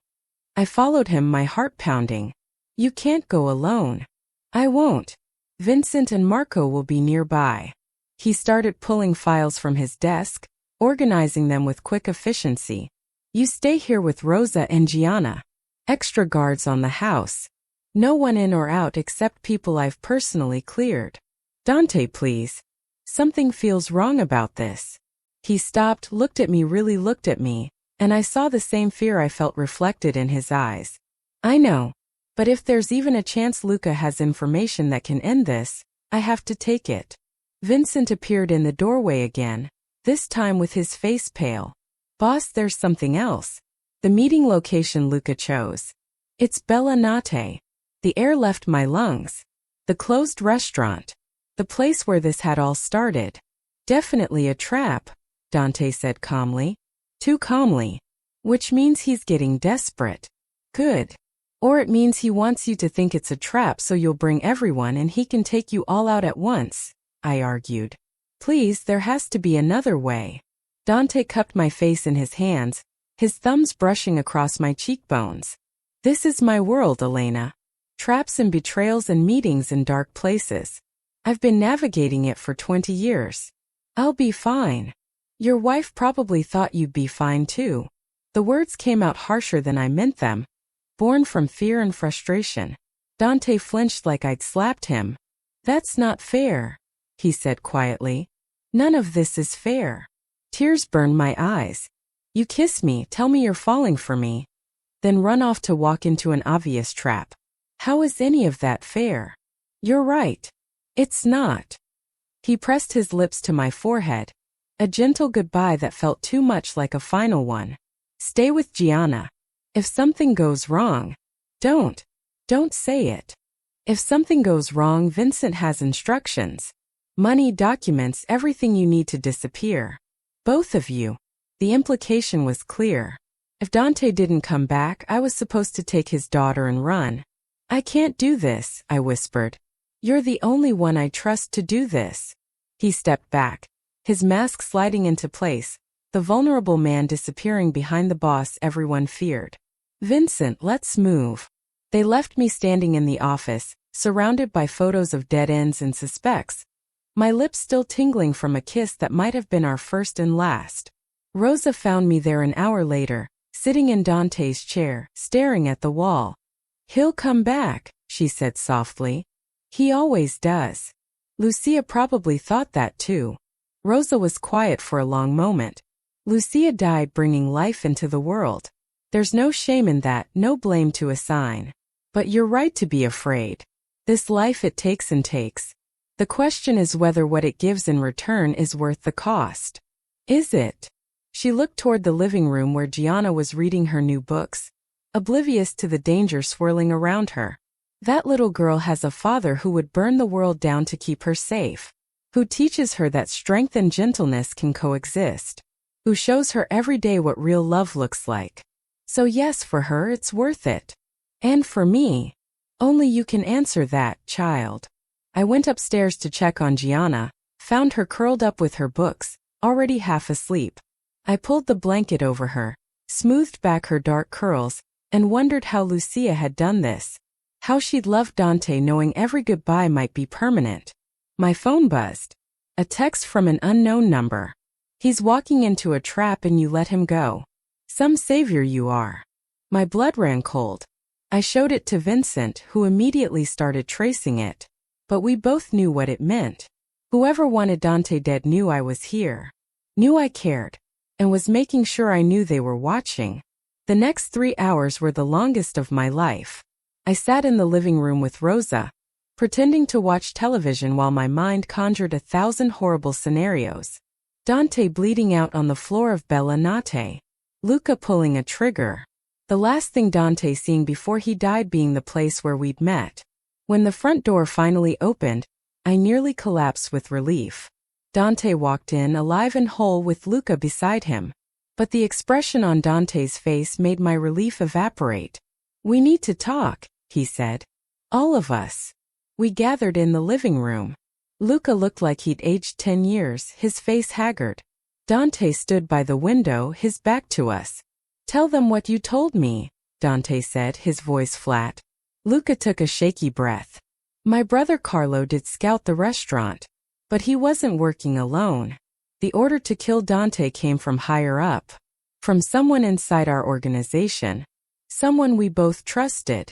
I followed him, my heart pounding. You can't go alone. I won't. Vincent and Marco will be nearby. He started pulling files from his desk, organizing them with quick efficiency. You stay here with Rosa and Gianna. Extra guards on the house. No one in or out except people I've personally cleared. Dante, please. Something feels wrong about this. He stopped, really looked at me, and I saw the same fear I felt reflected in his eyes. I know. But if there's even a chance Luca has information that can end this, I have to take it. Vincent appeared in the doorway again, this time with his face pale. Boss, there's something else. The meeting location Luca chose. It's Bella Notte. The air left my lungs. The closed restaurant. The place where this had all started. Definitely a trap, Dante said calmly. Too calmly. Which means he's getting desperate. Good. Or it means he wants you to think it's a trap so you'll bring everyone and he can take you all out at once, I argued. Please, there has to be another way. Dante cupped my face in his hands, his thumbs brushing across my cheekbones. This is my world, Elena. Traps and betrayals and meetings in dark places. I've been navigating it for 20 years. I'll be fine. Your wife probably thought you'd be fine too. The words came out harsher than I meant them, born from fear and frustration. Dante flinched like I'd slapped him. That's not fair, he said quietly. None of this is fair. Tears burned my eyes. You kiss me, tell me you're falling for me, then run off to walk into an obvious trap. How is any of that fair? You're right. It's not. He pressed his lips to my forehead, a gentle goodbye that felt too much like a final one. Stay with Gianna. If something goes wrong, don't say it. If something goes wrong, Vincent has instructions. Money, documents, everything you need to disappear. Both of you. The implication was clear. If Dante didn't come back, I was supposed to take his daughter and run. I can't do this, I whispered. You're the only one I trust to do this. He stepped back, his mask sliding into place, the vulnerable man disappearing behind the boss everyone feared. Vincent, let's move. They left me standing in the office, surrounded by photos of dead ends and suspects, my lips still tingling from a kiss that might have been our first and last. Rosa found me there an hour later, sitting in Dante's chair, staring at the wall. He'll come back, she said softly. He always does. Lucia probably thought that too. Rosa was quiet for a long moment. Lucia died bringing life into the world. There's no shame in that, no blame to assign. But you're right to be afraid. This life it takes and takes. The question is whether what it gives in return is worth the cost. Is it? She looked toward the living room where Gianna was reading her new books, oblivious to the danger swirling around her. That little girl has a father who would burn the world down to keep her safe, who teaches her that strength and gentleness can coexist, who shows her every day what real love looks like. So yes, for her it's worth it. And for me, only you can answer that, child. I went upstairs to check on Gianna, found her curled up with her books, already half asleep. I pulled the blanket over her, smoothed back her dark curls, and wondered how Lucia had done this. How she'd loved Dante knowing every goodbye might be permanent. My phone buzzed. A text from an unknown number. He's walking into a trap and you let him go. Some savior you are. My blood ran cold. I showed it to Vincent, who immediately started tracing it. But we both knew what it meant. Whoever wanted Dante dead knew I was here. Knew I cared. And was making sure I knew they were watching. The next 3 hours were the longest of my life. I sat in the living room with Rosa, pretending to watch television while my mind conjured 1,000 horrible scenarios. Dante bleeding out on the floor of Bella Notte. Luca pulling a trigger. The last thing Dante seen before he died being the place where we'd met. When the front door finally opened, I nearly collapsed with relief. Dante walked in alive and whole with Luca beside him. But the expression on Dante's face made my relief evaporate. We need to talk, he said. All of us. We gathered in the living room. Luca looked like he'd aged 10 years, his face haggard. Dante stood by the window, his back to us. Tell them what you told me, Dante said, his voice flat. Luca took a shaky breath. My brother Carlo did scout the restaurant. But he wasn't working alone. The order to kill Dante came from higher up. From someone inside our organization. Someone we both trusted.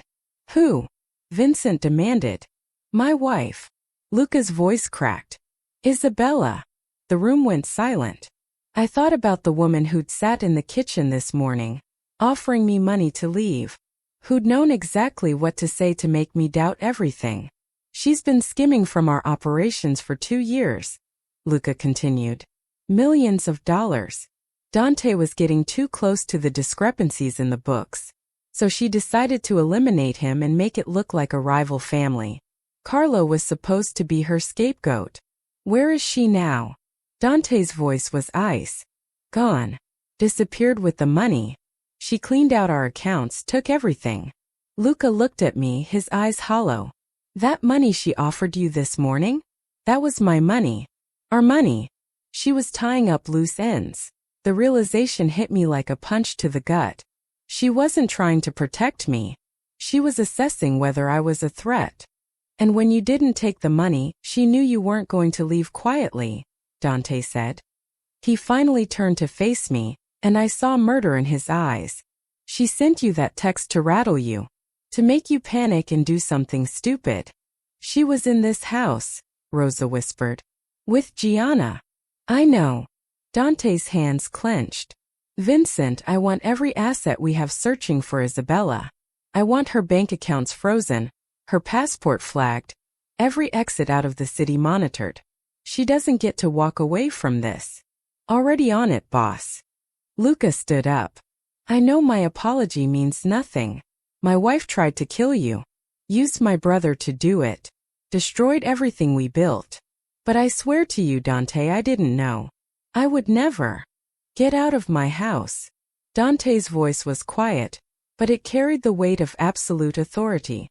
Who? Vincent demanded. My wife. Luca's voice cracked. Isabella. The room went silent. I thought about the woman who'd sat in the kitchen this morning, offering me money to leave. Who'd known exactly what to say to make me doubt everything. She's been skimming from our operations for 2 years. Luca continued. Millions of dollars. Dante was getting too close to the discrepancies in the books. So she decided to eliminate him and make it look like a rival family. Carlo was supposed to be her scapegoat. Where is she now? Dante's voice was ice. Gone. Disappeared with the money. She cleaned out our accounts, took everything. Luca looked at me, his eyes hollow. That money she offered you this morning? That was my money. Our money. She was tying up loose ends. The realization hit me like a punch to the gut. She wasn't trying to protect me. She was assessing whether I was a threat. And when you didn't take the money, she knew you weren't going to leave quietly, Dante said. He finally turned to face me, and I saw murder in his eyes. She sent you that text to rattle you. To make you panic and do something stupid. She was in this house, Rosa whispered. With Gianna. I know. Dante's hands clenched. Vincent, I want every asset we have searching for Isabella. I want her bank accounts frozen, her passport flagged, every exit out of the city monitored. She doesn't get to walk away from this. Already on it, boss. Luca stood up. I know my apology means nothing. My wife tried to kill you. Used my brother to do it. Destroyed everything we built. But I swear to you, Dante, I didn't know. I would never. Get out of my house. Dante's voice was quiet, but it carried the weight of absolute authority.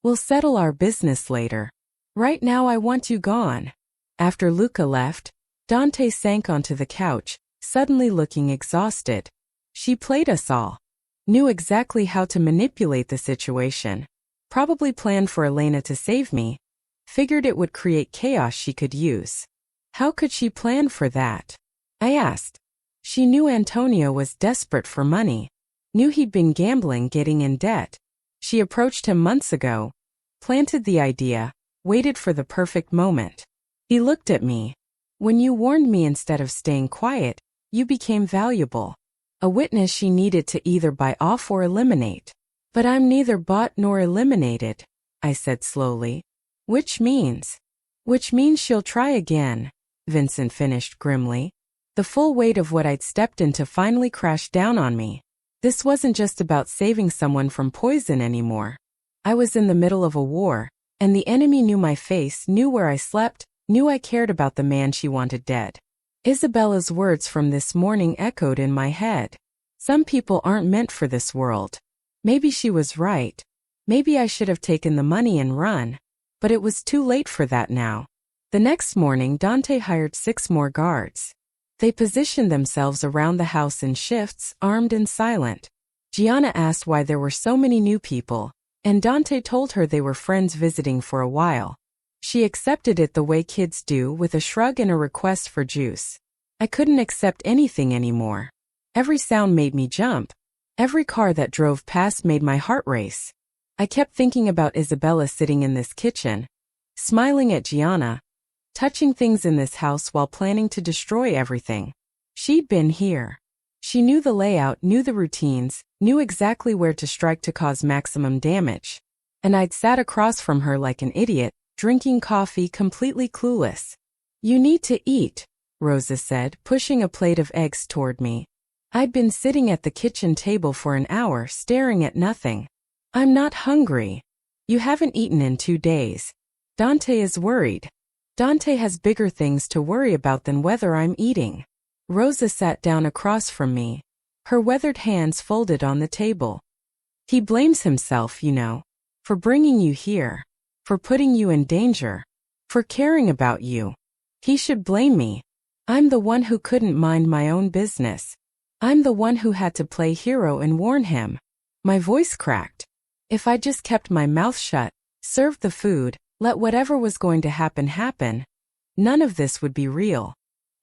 We'll settle our business later. Right now I want you gone. After Luca left, Dante sank onto the couch, suddenly looking exhausted. She played us all. Knew exactly how to manipulate the situation. Probably planned for Elena to save me. Figured it would create chaos she could use. How could she plan for that? I asked. She knew Antonio was desperate for money. Knew he'd been gambling, getting in debt. She approached him months ago. Planted the idea. Waited for the perfect moment. He looked at me. When you warned me instead of staying quiet, you became valuable. A witness she needed to either buy off or eliminate. But I'm neither bought nor eliminated, I said slowly. Which means she'll try again, Vincent finished grimly. The full weight of what I'd stepped into finally crashed down on me. This wasn't just about saving someone from poison anymore. I was in the middle of a war, and the enemy knew my face, knew where I slept, knew I cared about the man she wanted dead. Isabella's words from this morning echoed in my head. Some people aren't meant for this world. Maybe she was right. Maybe I should have taken the money and run. But it was too late for that now. The next morning, Dante hired 6 more guards. They positioned themselves around the house in shifts, armed and silent. Gianna asked why there were so many new people, and Dante told her they were friends visiting for a while. She accepted it the way kids do, with a shrug and a request for juice. I couldn't accept anything anymore. Every sound made me jump. Every car that drove past made my heart race. I kept thinking about Isabella sitting in this kitchen, smiling at Gianna, touching things in this house while planning to destroy everything. She'd been here. She knew the layout, knew the routines, knew exactly where to strike to cause maximum damage. And I'd sat across from her like an idiot, drinking coffee, completely clueless. You need to eat, Rosa said, pushing a plate of eggs toward me. I'd been sitting at the kitchen table for an hour, staring at nothing. I'm not hungry. You haven't eaten in 2 days. Dante is worried. Dante has bigger things to worry about than whether I'm eating. Rosa sat down across from me, her weathered hands folded on the table. He blames himself, you know, for bringing you here, for putting you in danger, for caring about you. He should blame me. I'm the one who couldn't mind my own business. I'm the one who had to play hero and warn him. My voice cracked. If I just kept my mouth shut, served the food, let whatever was going to happen happen, none of this would be real.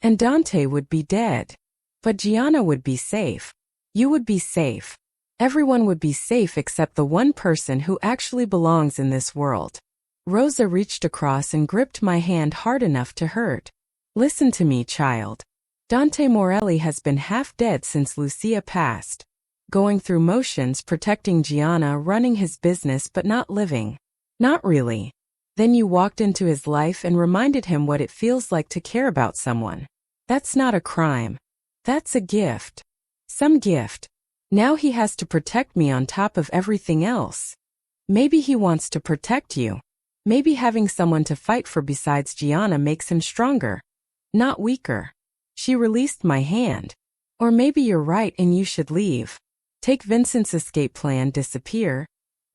And Dante would be dead. But Gianna would be safe. You would be safe. Everyone would be safe except the one person who actually belongs in this world. Rosa reached across and gripped my hand hard enough to hurt. Listen to me, child. Dante Morelli has been half dead since Lucia passed. Going through motions, protecting Gianna, running his business but not living. Not really. Then you walked into his life and reminded him what it feels like to care about someone. That's not a crime. That's a gift. Some gift. Now he has to protect me on top of everything else. Maybe he wants to protect you. Maybe having someone to fight for besides Gianna makes him stronger, not weaker. She released my hand. Or maybe you're right and you should leave. Take Vincent's escape plan, disappear.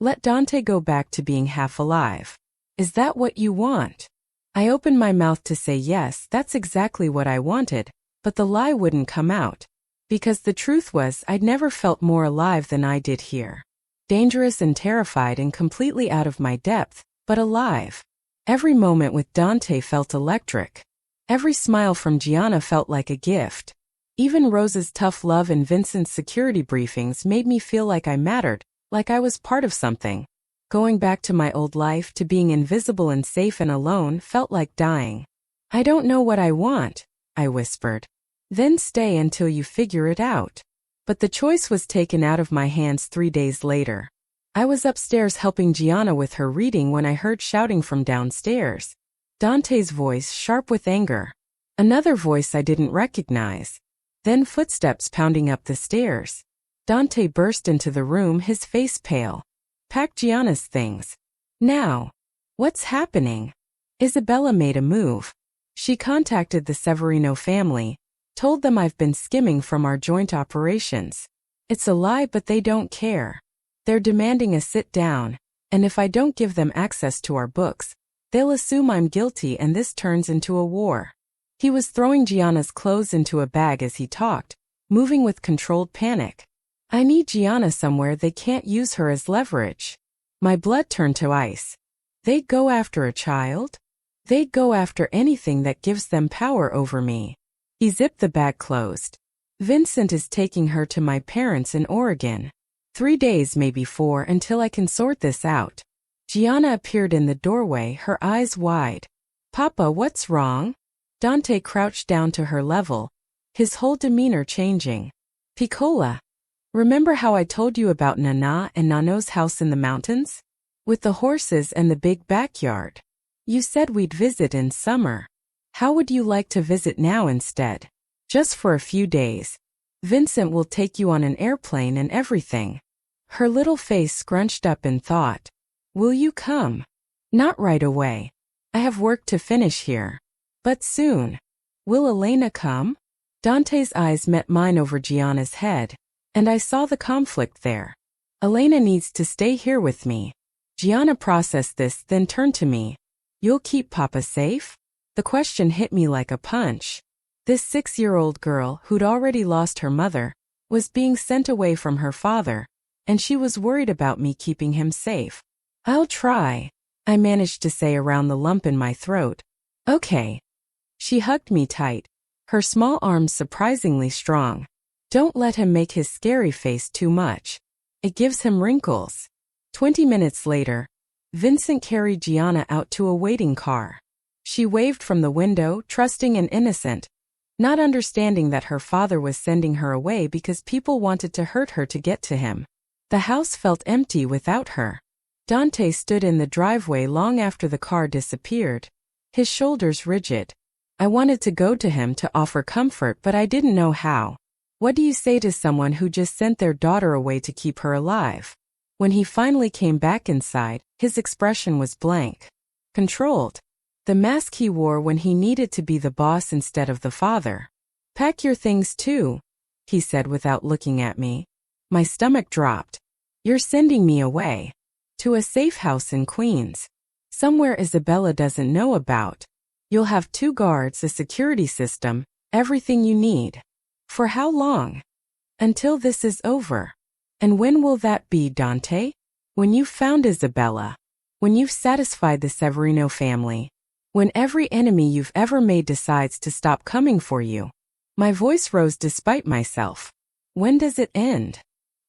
Let Dante go back to being half alive. Is that what you want? I opened my mouth to say yes, that's exactly what I wanted, but the lie wouldn't come out. Because the truth was, I'd never felt more alive than I did here. Dangerous and terrified and completely out of my depth, but alive. Every moment with Dante felt electric. Every smile from Gianna felt like a gift. Even Rosa's tough love and Vincent's security briefings made me feel like I mattered, like I was part of something. Going back to my old life, to being invisible and safe and alone, felt like dying. I don't know what I want, I whispered. Then stay until you figure it out. But the choice was taken out of my hands 3 days later. I was upstairs helping Gianna with her reading when I heard shouting from downstairs. Dante's voice, sharp with anger. Another voice I didn't recognize. Then footsteps pounding up the stairs. Dante burst into the room, his face pale. Pack Gianna's things. Now. What's happening? Isabella made a move. She contacted the Severino family. Told them I've been skimming from our joint operations. It's a lie, but they don't care. They're demanding a sit down, and if I don't give them access to our books, they'll assume I'm guilty and this turns into a war. He was throwing Gianna's clothes into a bag as he talked, moving with controlled panic. I need Gianna somewhere they can't use her as leverage. My blood turned to ice. They'd go after a child? They'd go after anything that gives them power over me. He zipped the bag closed. Vincent is taking her to my parents in Oregon. 3 days, maybe 4, until I can sort this out. Gianna appeared in the doorway, her eyes wide. Papa, what's wrong? Dante crouched down to her level, his whole demeanor changing. Piccola. Remember how I told you about Nana and Nano's house in the mountains? With the horses and the big backyard. You said we'd visit in summer. How would you like to visit now instead? Just for a few days. Vincent will take you on an airplane and everything. Her little face scrunched up in thought. Will you come? Not right away. I have work to finish here. But soon. Will Elena come? Dante's eyes met mine over Gianna's head, and I saw the conflict there. Elena needs to stay here with me. Gianna processed this, then turned to me. You'll keep Papa safe? The question hit me like a punch. This 6-year-old girl, who'd already lost her mother, was being sent away from her father, and she was worried about me keeping him safe. I'll try, I managed to say around the lump in my throat. Okay. She hugged me tight, her small arms surprisingly strong. Don't let him make his scary face too much. It gives him wrinkles. 20 minutes later, Vincent carried Gianna out to a waiting car. She waved from the window, trusting and innocent, not understanding that her father was sending her away because people wanted to hurt her to get to him. The house felt empty without her. Dante stood in the driveway long after the car disappeared, his shoulders rigid. I wanted to go to him to offer comfort, but I didn't know how. What do you say to someone who just sent their daughter away to keep her alive? When he finally came back inside, his expression was blank. Controlled. The mask he wore when he needed to be the boss instead of the father. Pack your things too, he said without looking at me. My stomach dropped. You're sending me away. To a safe house in Queens. Somewhere Isabella doesn't know about. You'll have 2 guards, a security system, everything you need. For how long? Until this is over. And when will that be, Dante? When you've found Isabella. When you've satisfied the Severino family. When every enemy you've ever made decides to stop coming for you. My voice rose despite myself. When does it end?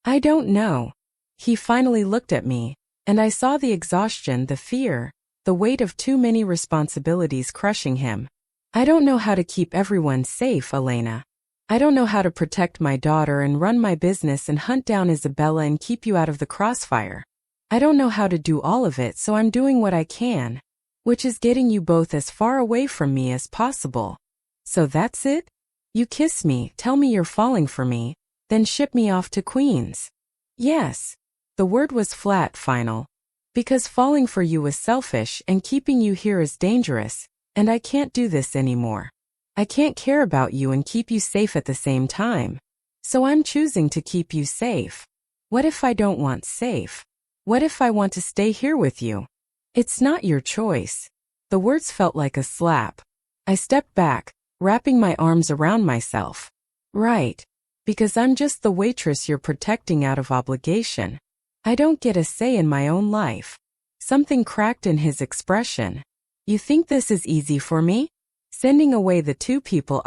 I don't know. He finally looked at me, and I saw the exhaustion, the fear, the weight of too many responsibilities crushing him. I don't know how to keep everyone safe, Elena. I don't know how to protect my daughter and run my business and hunt down Isabella and keep you out of the crossfire. I don't know how to do all of it, so I'm doing what I can, which is getting you both as far away from me as possible. So that's it? You kiss me, tell me you're falling for me, then ship me off to Queens. Yes. The word was flat, final. Because falling for you was selfish and keeping you here is dangerous, and I can't do this anymore. I can't care about you and keep you safe at the same time. So I'm choosing to keep you safe. What if I don't want safe? What if I want to stay here with you? It's not your choice. The words felt like a slap. I stepped back, wrapping my arms around myself. Right. Because I'm just the waitress you're protecting out of obligation. I don't get a say in my own life. Something cracked in his expression. You think this is easy for me? Sending away the two people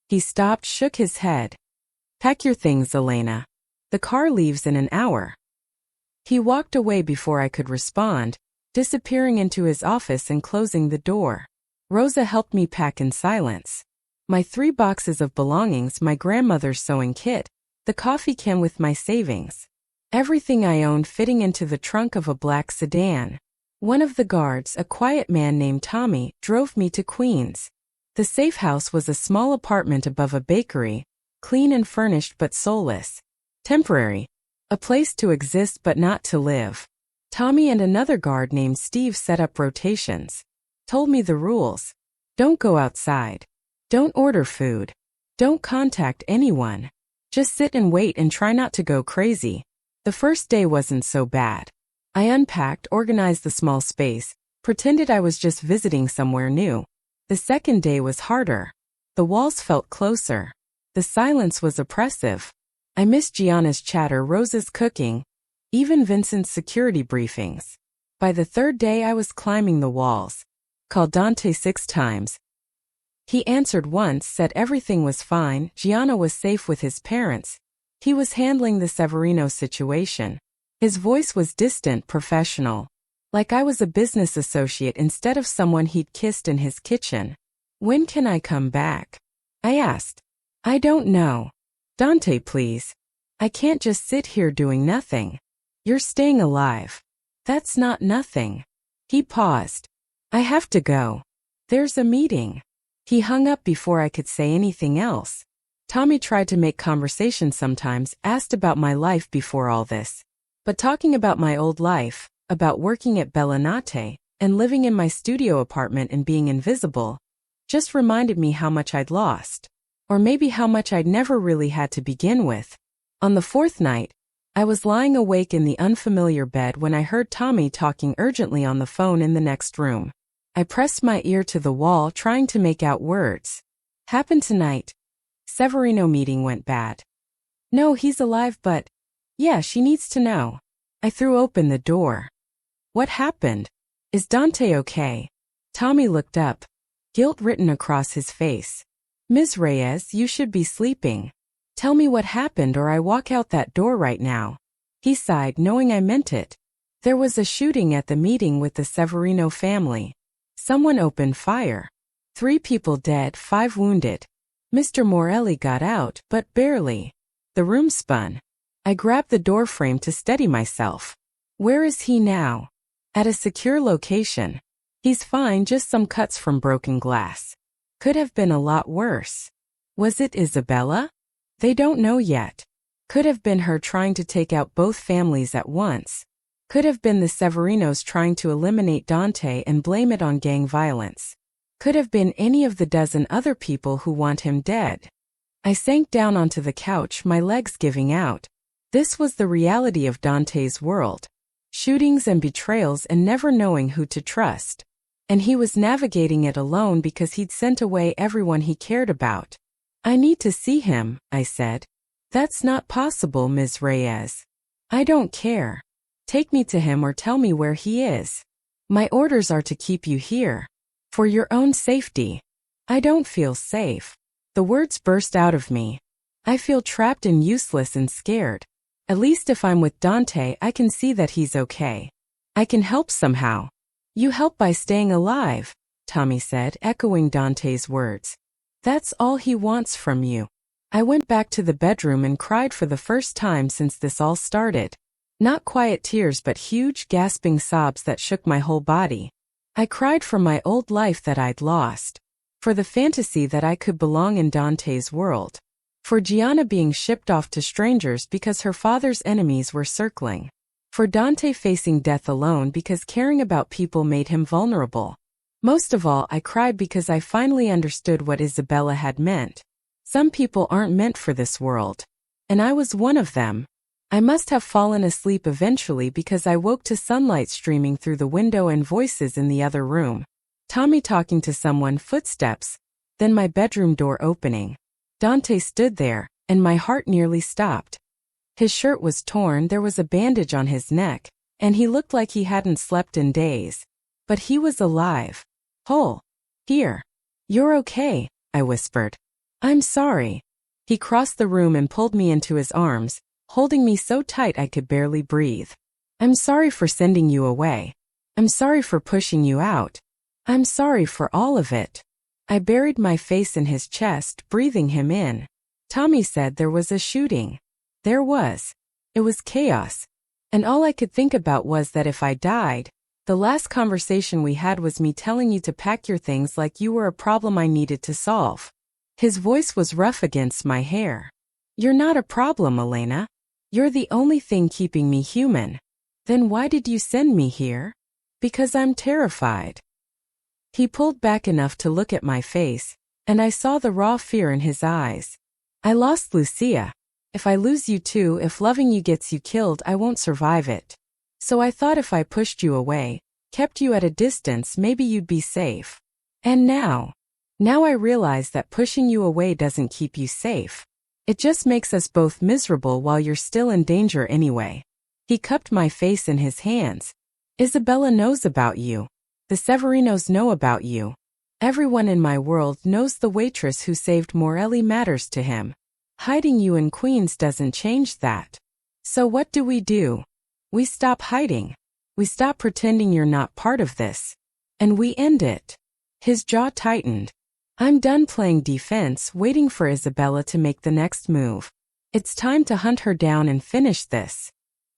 He stopped, shook his head. Pack your things, Elena. The car leaves in an hour. He walked away before I could respond, disappearing into his office and closing the door. Rosa helped me pack in silence. My 3 boxes of belongings, my grandmother's sewing kit, the coffee can with my savings. Everything I owned fitting into the trunk of a black sedan. One of the guards, a quiet man named Tommy, drove me to Queens. The safe house was a small apartment above a bakery, clean and furnished but soulless. Temporary. A place to exist but not to live. Tommy and another guard named Steve set up rotations. Told me the rules. Don't go outside. Don't order food. Don't contact anyone. Just sit and wait and try not to go crazy. The first day wasn't so bad. I unpacked, organized the small space, pretended I was just visiting somewhere new. The second day was harder. The walls felt closer. The silence was oppressive. I missed Gianna's chatter, Rosa's cooking, even Vincent's security briefings. By the third day I was climbing the walls. Called Dante 6 times. He answered once, said everything was fine, Gianna was safe with his parents. He was handling the Severino situation. His voice was distant, professional. Like I was a business associate instead of someone he'd kissed in his kitchen. When can I come back? I asked. I don't know. Dante, please. I can't just sit here doing nothing. You're staying alive. That's not nothing. He paused. I have to go. There's a meeting. He hung up before I could say anything else. Tommy tried to make conversation sometimes, asked about my life before all this. But talking about my old life, about working at Bellinate, and living in my studio apartment and being invisible, just reminded me how much I'd lost. Or maybe how much I'd never really had to begin with. On the 4th night, I was lying awake in the unfamiliar bed when I heard Tommy talking urgently on the phone in the next room. I pressed my ear to the wall trying to make out words. Happened tonight. Severino meeting went bad. No, he's alive, but... Yeah, she needs to know. I threw open the door. What happened? Is Dante okay? Tommy looked up. Guilt written across his face. Ms. Reyes, you should be sleeping. Tell me what happened or I walk out that door right now. He sighed, knowing I meant it. There was a shooting at the meeting with the Severino family. Someone opened fire. 3 people dead, 5 wounded. Mr. Morelli got out, but barely. The room spun. I grabbed the door frame to steady myself. Where is he now? At a secure location. He's fine, just some cuts from broken glass. Could have been a lot worse. Was it Isabella? They don't know yet. Could have been her trying to take out both families at once. Could have been the Severinos trying to eliminate Dante and blame it on gang violence. Could have been any of the dozen other people who want him dead. I sank down onto the couch, my legs giving out. This was the reality of Dante's world. Shootings and betrayals and never knowing who to trust. And he was navigating it alone because he'd sent away everyone he cared about. I need to see him, I said. That's not possible, Ms. Reyes. I don't care. Take me to him or tell me where he is. My orders are to keep you here. For your own safety. I don't feel safe. The words burst out of me. I feel trapped and useless and scared. At least if I'm with Dante, I can see that he's okay. I can help somehow. You help by staying alive, Tommy said, echoing Dante's words. That's all he wants from you. I went back to the bedroom and cried for the first time since this all started. Not quiet tears but huge, gasping sobs that shook my whole body. I cried for my old life that I'd lost. For the fantasy that I could belong in Dante's world. For Gianna being shipped off to strangers because her father's enemies were circling. For Dante facing death alone because caring about people made him vulnerable. Most of all, I cried because I finally understood what Isabella had meant. Some people aren't meant for this world. And I was one of them. I must have fallen asleep eventually because I woke to sunlight streaming through the window and voices in the other room. Tommy talking to someone, footsteps, then my bedroom door opening. Dante stood there, and my heart nearly stopped. His shirt was torn, there was a bandage on his neck, and he looked like he hadn't slept in days. But he was alive. Whole. Here. You're okay, I whispered. I'm sorry. He crossed the room and pulled me into his arms, holding me so tight I could barely breathe. I'm sorry for sending you away. I'm sorry for pushing you out. I'm sorry for all of it. I buried my face in his chest, breathing him in. Tommy said there was a shooting. There was. It was chaos. And all I could think about was that if I died, the last conversation we had was me telling you to pack your things like you were a problem I needed to solve. His voice was rough against my hair. You're not a problem, Elena. You're the only thing keeping me human. Then why did you send me here? Because I'm terrified. He pulled back enough to look at my face, and I saw the raw fear in his eyes. I lost Lucia. If I lose you too, if loving you gets you killed, I won't survive it. So I thought if I pushed you away, kept you at a distance, maybe you'd be safe. And now I realize that pushing you away doesn't keep you safe. It just makes us both miserable while you're still in danger anyway. He cupped my face in his hands. Isabella knows about you. The Severinos know about you. Everyone in my world knows the waitress who saved Morelli matters to him. Hiding you in Queens doesn't change that. So what do? We stop hiding. We stop pretending you're not part of this. And we end it. His jaw tightened. I'm done playing defense, waiting for Isabella to make the next move. It's time to hunt her down and finish this.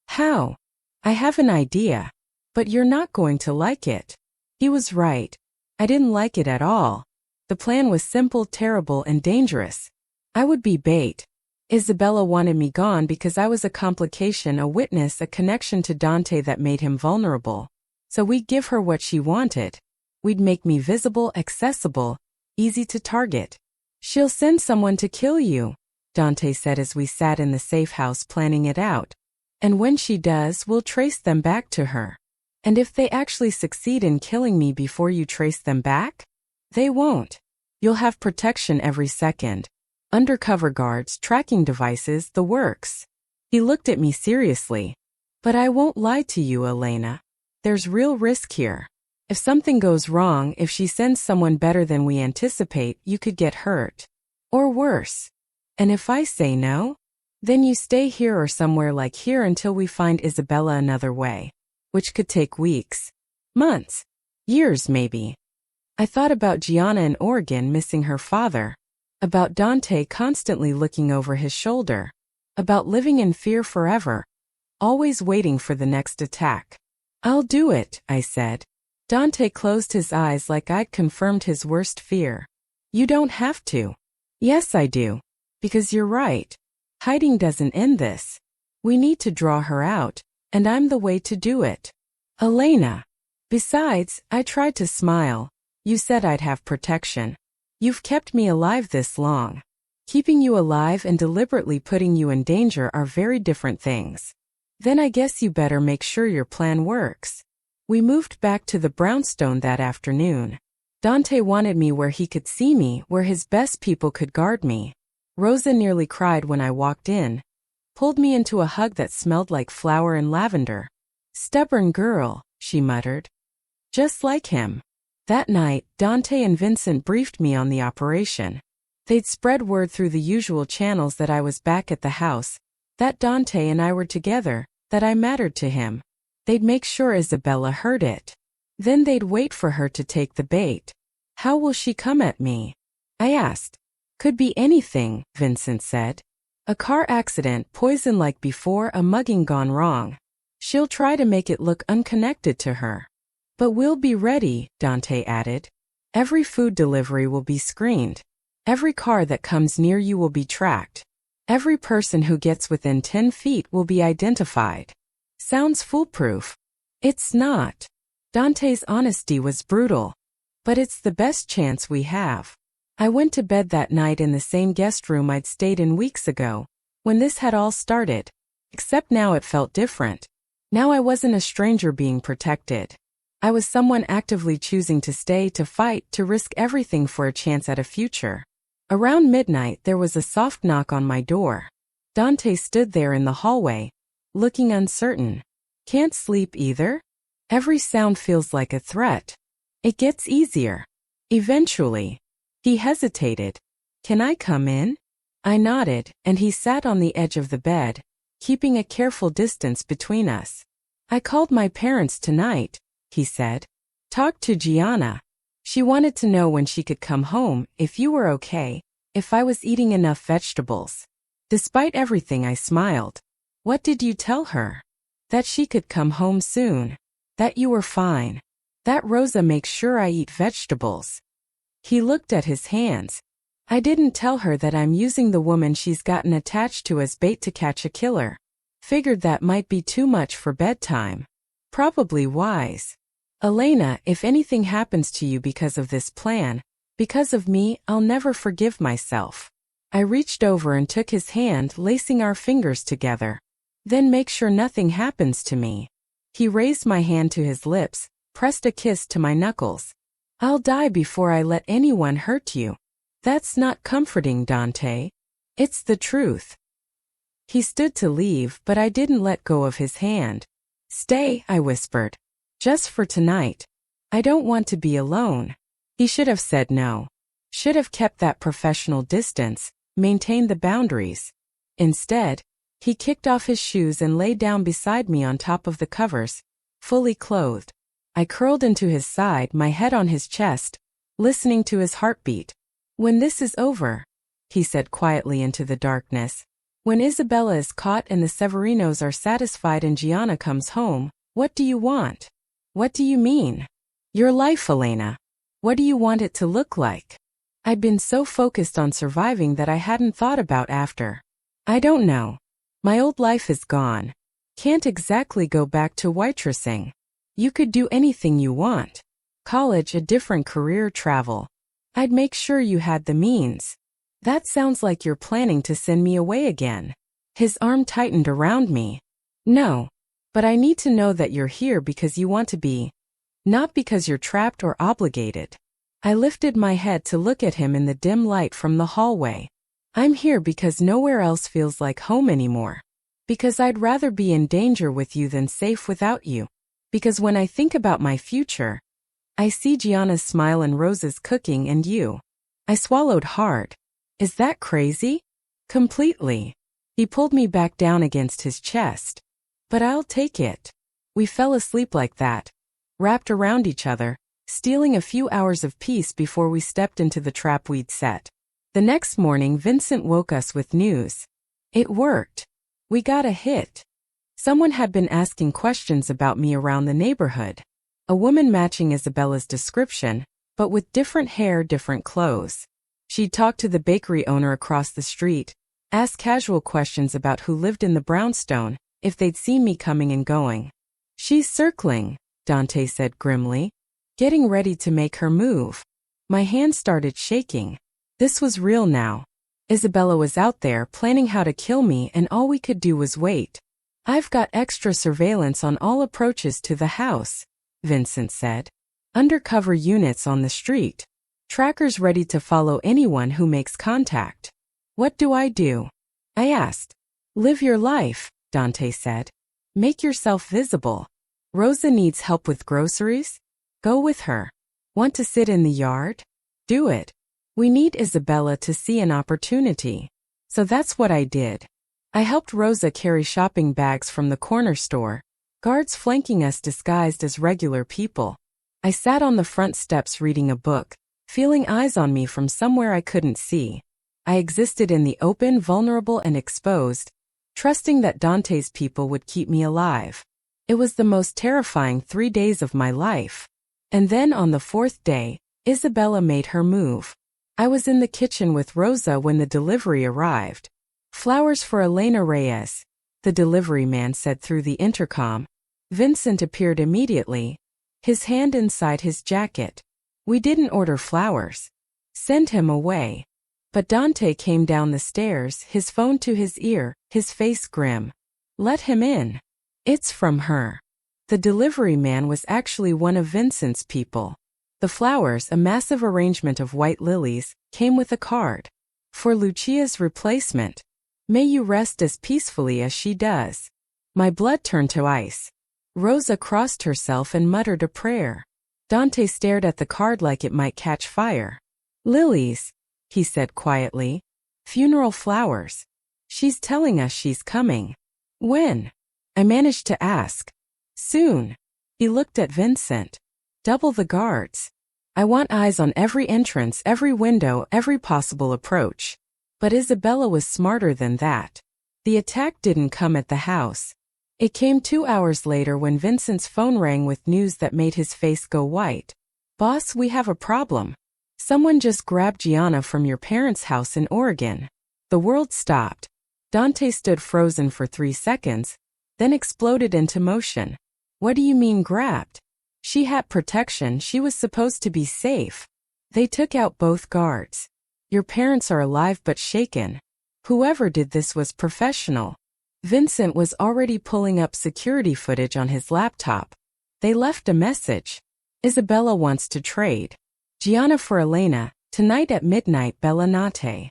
How? I have an idea. But you're not going to like it. He was right. I didn't like it at all. The plan was simple, terrible, and dangerous. I would be bait. Isabella wanted me gone because I was a complication, a witness, a connection to Dante that made him vulnerable. So we'd give her what she wanted. We'd make me visible, accessible, easy to target. She'll send someone to kill you, Dante said as we sat in the safe house planning it out. And when she does, we'll trace them back to her. And if they actually succeed in killing me before you trace them back? They won't. You'll have protection every second. Undercover guards, tracking devices, the works. He looked at me seriously. But I won't lie to you, Elena. There's real risk here. If something goes wrong, if she sends someone better than we anticipate, you could get hurt. Or worse. And if I say no? Then you stay here or somewhere like here until we find Isabella another way. Which could take weeks, months, years maybe. I thought about Gianna in Oregon missing her father. About Dante constantly looking over his shoulder. About living in fear forever. Always waiting for the next attack. I'll do it, I said. Dante closed his eyes like I'd confirmed his worst fear. You don't have to. Yes, I do. Because you're right. Hiding doesn't end this. We need to draw her out. And I'm the way to do it. Elena. Besides, I tried to smile. You said I'd have protection. You've kept me alive this long. Keeping you alive and deliberately putting you in danger are very different things. Then I guess you better make sure your plan works. We moved back to the brownstone that afternoon. Dante wanted me where he could see me, where his best people could guard me. Rosa nearly cried when I walked in. Pulled me into a hug that smelled like flower and lavender. Stubborn girl, she muttered. Just like him. That night, Dante and Vincent briefed me on the operation. They'd spread word through the usual channels that I was back at the house, that Dante and I were together, that I mattered to him. They'd make sure Isabella heard it. Then they'd wait for her to take the bait. How will she come at me? I asked. Could be anything, Vincent said. A car accident, poison like before, a mugging gone wrong. She'll try to make it look unconnected to her. But we'll be ready, Dante added. Every food delivery will be screened. Every car that comes near you will be tracked. Every person who gets within 10 feet will be identified. Sounds foolproof. It's not. Dante's honesty was brutal. But it's the best chance we have. I went to bed that night in the same guest room I'd stayed in weeks ago, when this had all started. Except now it felt different. Now I wasn't a stranger being protected. I was someone actively choosing to stay, to fight, to risk everything for a chance at a future. Around midnight there was a soft knock on my door. Dante stood there in the hallway, looking uncertain. Can't sleep either? Every sound feels like a threat. It gets easier. Eventually. He hesitated. Can I come in? I nodded, and he sat on the edge of the bed, keeping a careful distance between us. I called my parents tonight, he said. Talked to Gianna. She wanted to know when she could come home, if you were okay, if I was eating enough vegetables. Despite everything, I smiled. What did you tell her? That she could come home soon. That you were fine. That Rosa makes sure I eat vegetables. He looked at his hands. I didn't tell her that I'm using the woman she's gotten attached to as bait to catch a killer. Figured that might be too much for bedtime. Probably wise. Elena, if anything happens to you because of this plan, because of me, I'll never forgive myself. I reached over and took his hand, lacing our fingers together. Then make sure nothing happens to me. He raised my hand to his lips, pressed a kiss to my knuckles. I'll die before I let anyone hurt you. That's not comforting, Dante. It's the truth. He stood to leave, but I didn't let go of his hand. Stay, I whispered. Just for tonight. I don't want to be alone. He should have said no. Should have kept that professional distance, maintained the boundaries. Instead, he kicked off his shoes and lay down beside me on top of the covers, fully clothed. I curled into his side, my head on his chest, listening to his heartbeat. When this is over, he said quietly into the darkness. When Isabella is caught and the Severinos are satisfied and Gianna comes home, what do you want? What do you mean? Your life, Elena. What do you want it to look like? I'd been so focused on surviving that I hadn't thought about after. I don't know. My old life is gone. Can't exactly go back to waitressing. You could do anything you want. College, a different career, travel. I'd make sure you had the means. That sounds like you're planning to send me away again. His arm tightened around me. No. But I need to know that you're here because you want to be. Not because you're trapped or obligated. I lifted my head to look at him in the dim light from the hallway. I'm here because nowhere else feels like home anymore. Because I'd rather be in danger with you than safe without you. Because when I think about my future, I see Gianna's smile and Rosa's cooking and you. I swallowed hard. Is that crazy? Completely. He pulled me back down against his chest. But I'll take it. We fell asleep like that, wrapped around each other, stealing a few hours of peace before we stepped into the trap we'd set. The next morning, Vincent woke us with news. It worked. We got a hit. Someone had been asking questions about me around the neighborhood. A woman matching Isabella's description, but with different hair, different clothes. She'd talked to the bakery owner across the street, asked casual questions about who lived in the brownstone, if they'd seen me coming and going. She's circling, Dante said grimly, getting ready to make her move. My hand started shaking. This was real now. Isabella was out there planning how to kill me and all we could do was wait. I've got extra surveillance on all approaches to the house, Vincent said. Undercover units on the street. Trackers ready to follow anyone who makes contact. What do? I asked. Live your life, Dante said. Make yourself visible. Rosa needs help with groceries? Go with her. Want to sit in the yard? Do it. We need Isabella to see an opportunity. So that's what I did. I helped Rosa carry shopping bags from the corner store, guards flanking us disguised as regular people. I sat on the front steps reading a book, feeling eyes on me from somewhere I couldn't see. I existed in the open, vulnerable and exposed, trusting that Dante's people would keep me alive. It was the most terrifying 3 days of my life. And then on the 4th day, Isabella made her move. I was in the kitchen with Rosa when the delivery arrived. "Flowers for Elena Reyes," the delivery man said through the intercom. Vincent appeared immediately, his hand inside his jacket. "We didn't order flowers. Send him away." But Dante came down the stairs, his phone to his ear, his face grim. "Let him in. It's from her." The delivery man was actually one of Vincent's people. The flowers, a massive arrangement of white lilies, came with a card. "For Lucia's replacement. May you rest as peacefully as she does." My blood turned to ice. Rosa crossed herself and muttered a prayer. Dante stared at the card like it might catch fire. "Lilies," he said quietly. "Funeral flowers. She's telling us she's coming." "When?" I managed to ask. "Soon." He looked at Vincent. "Double the guards. I want eyes on every entrance, every window, every possible approach." But Isabella was smarter than that. The attack didn't come at the house. It came 2 hours later when Vincent's phone rang with news that made his face go white. "Boss, we have a problem. Someone just grabbed Gianna from your parents' house in Oregon." The world stopped. Dante stood frozen for 3 seconds, then exploded into motion. "What do you mean grabbed? She had protection, she was supposed to be safe. They took out both guards. Your parents are alive but shaken. Whoever did this was professional." Vincent was already pulling up security footage on his laptop. "They left a message. Isabella wants to trade. Gianna for Elena, tonight at midnight, Bella Notte."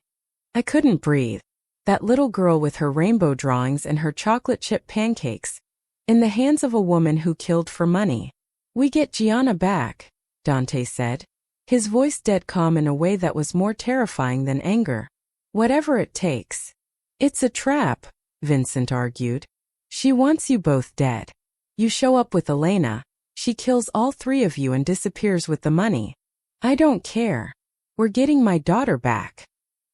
I couldn't breathe. That little girl with her rainbow drawings and her chocolate chip pancakes. In the hands of a woman who killed for money. "We get Gianna back," Dante said. His voice dead calm in a way that was more terrifying than anger. "Whatever it takes." "It's a trap," Vincent argued. "She wants you both dead. You show up with Elena, she kills all 3 of you and disappears with the money. I don't care. We're getting my daughter back."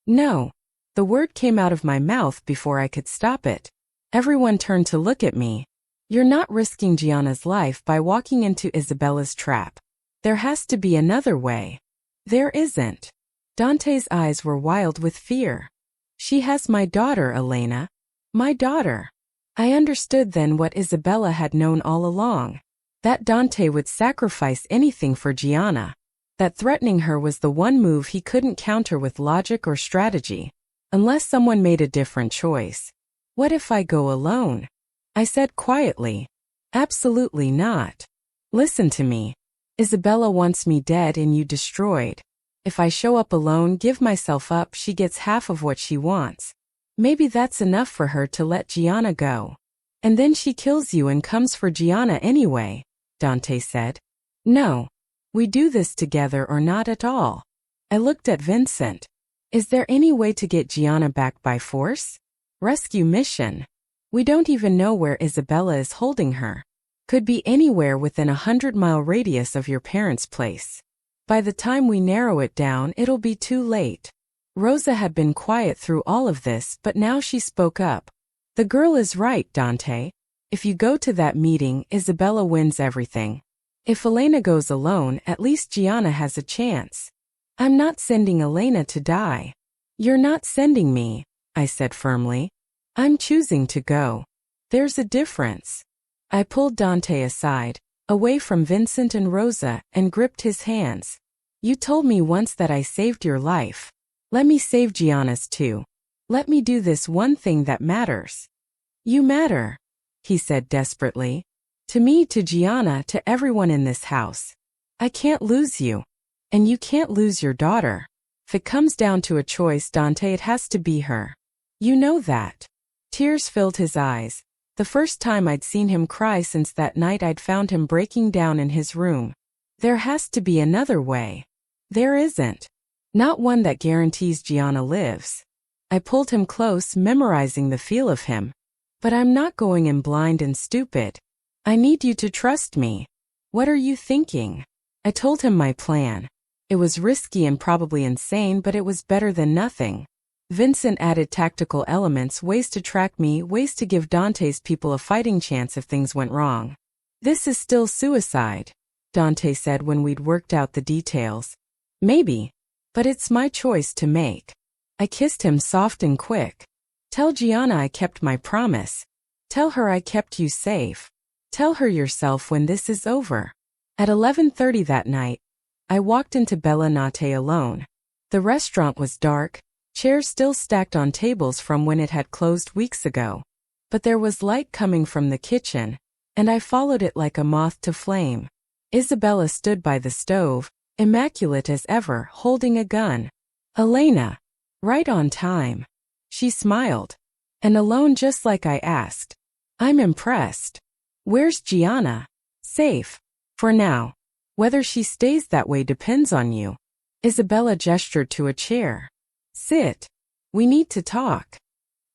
"No." The word came out of my mouth before I could stop it. Everyone turned to look at me. "You're not risking Gianna's life by walking into Isabella's trap. There has to be another way." "There isn't." Dante's eyes were wild with fear. "She has my daughter, Elena. My daughter." I understood then what Isabella had known all along. That Dante would sacrifice anything for Gianna. That threatening her was the one move he couldn't counter with logic or strategy. Unless someone made a different choice. "What if I go alone?" I said quietly. "Absolutely not. Listen to me. Isabella wants me dead and you destroyed. If I show up alone, give myself up, she gets half of what she wants. Maybe that's enough for her to let Gianna go. And then she kills you and comes for Gianna anyway," Dante said. "No. We do this together or not at all." I looked at Vincent. "Is there any way to get Gianna back by force? Rescue mission. We don't even know where Isabella is holding her. Could be anywhere within a 100-mile radius of your parents' place. By the time we narrow it down, it'll be too late." Rosa had been quiet through all of this, but now she spoke up. "The girl is right, Dante. If you go to that meeting, Isabella wins everything. If Elena goes alone, at least Gianna has a chance. I'm not sending Elena to die." "You're not sending me," I said firmly. "I'm choosing to go. There's a difference." I pulled Dante aside, away from Vincent and Rosa, and gripped his hands. "You told me once that I saved your life. Let me save Gianna's too. Let me do this one thing that matters." "You matter," he said desperately. "To me, to Gianna, to everyone in this house. I can't lose you. And you can't lose your daughter. If it comes down to a choice, Dante, it has to be her. You know that." Tears filled his eyes. The first time I'd seen him cry since that night I'd found him breaking down in his room. "There has to be another way." "There isn't." Not one that guarantees Gianna lives. I pulled him close, memorizing the feel of him. But I'm not going in blind and stupid. I need you to trust me. What are you thinking? I told him my plan. It was risky and probably insane, but it was better than nothing. Vincent added tactical elements, ways to track me, ways to give Dante's people a fighting chance if things went wrong. This is still suicide, Dante said when we'd worked out the details. Maybe. But it's my choice to make. I kissed him soft and quick. Tell Gianna I kept my promise. Tell her I kept you safe. Tell her yourself when this is over. At 11:30 that night, I walked into Bella Notte alone. The restaurant was dark, chairs still stacked on tables from when it had closed weeks ago. But there was light coming from the kitchen, and I followed it like a moth to flame. Isabella stood by the stove, immaculate as ever, holding a gun. Elena. Right on time. She smiled. And alone just like I asked. I'm impressed. Where's Gianna? Safe. For now. Whether she stays that way depends on you. Isabella gestured to a chair. Sit. We need to talk.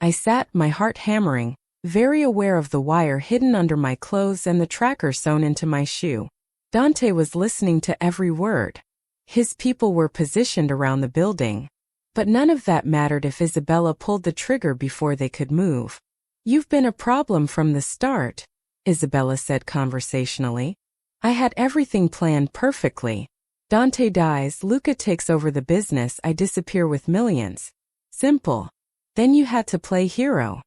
I sat, my heart hammering, very aware of the wire hidden under my clothes and the tracker sewn into my shoe. Dante was listening to every word. His people were positioned around the building. But none of that mattered if Isabella pulled the trigger before they could move. You've been a problem from the start, Isabella said conversationally. I had everything planned perfectly. Dante dies, Luca takes over the business, I disappear with millions. Simple. Then you had to play hero.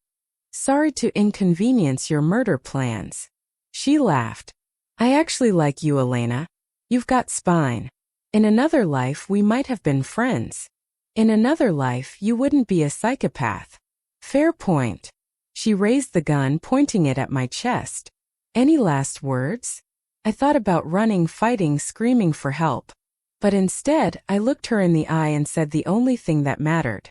Sorry to inconvenience your murder plans. She laughed. I actually like you, Elena. You've got spine. In another life we might have been friends. In another life you wouldn't be a psychopath. Fair point. She raised the gun, pointing it at my chest. Any last words? I thought about running, fighting, screaming for help. But instead, I looked her in the eye and said the only thing that mattered.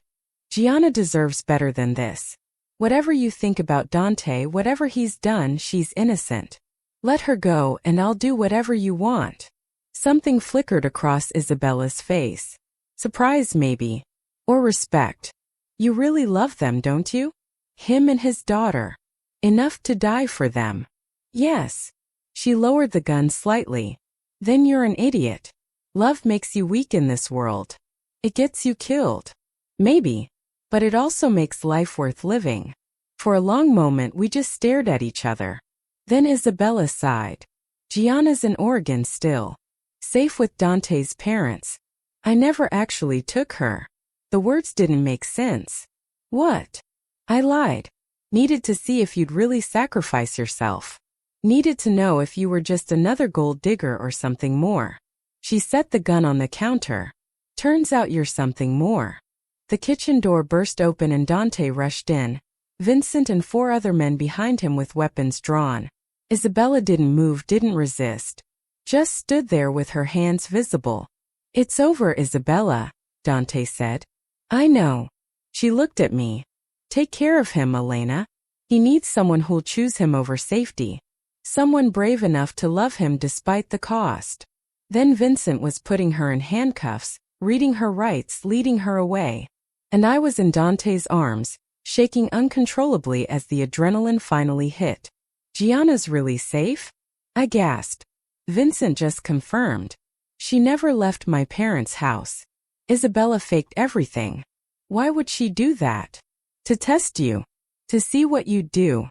Gianna deserves better than this. Whatever you think about Dante, whatever he's done, she's innocent. Let her go and I'll do whatever you want. Something flickered across Isabella's face. Surprise maybe. Or respect. You really love them, don't you? Him and his daughter. Enough to die for them. Yes. She lowered the gun slightly. Then you're an idiot. Love makes you weak in this world. It gets you killed. Maybe. But it also makes life worth living. For a long moment we just stared at each other. Then Isabella sighed. Gianna's in Oregon still. Safe with Dante's parents. I never actually took her. The words didn't make sense. What? I lied. Needed to see if you'd really sacrifice yourself. Needed to know if you were just another gold digger or something more. She set the gun on the counter. Turns out you're something more. The kitchen door burst open and Dante rushed in. Vincent and 4 other men behind him with weapons drawn. Isabella didn't move, didn't resist. Just stood there with her hands visible. It's over, Isabella, Dante said. I know. She looked at me. Take care of him, Elena. He needs someone who'll choose him over safety. Someone brave enough to love him despite the cost. Then Vincent was putting her in handcuffs, reading her rights, leading her away. And I was in Dante's arms, shaking uncontrollably as the adrenaline finally hit. Gianna's really safe? I gasped. Vincent just confirmed. She never left my parents' house. Isabella faked everything. Why would she do that? To test you. To see what you'd do.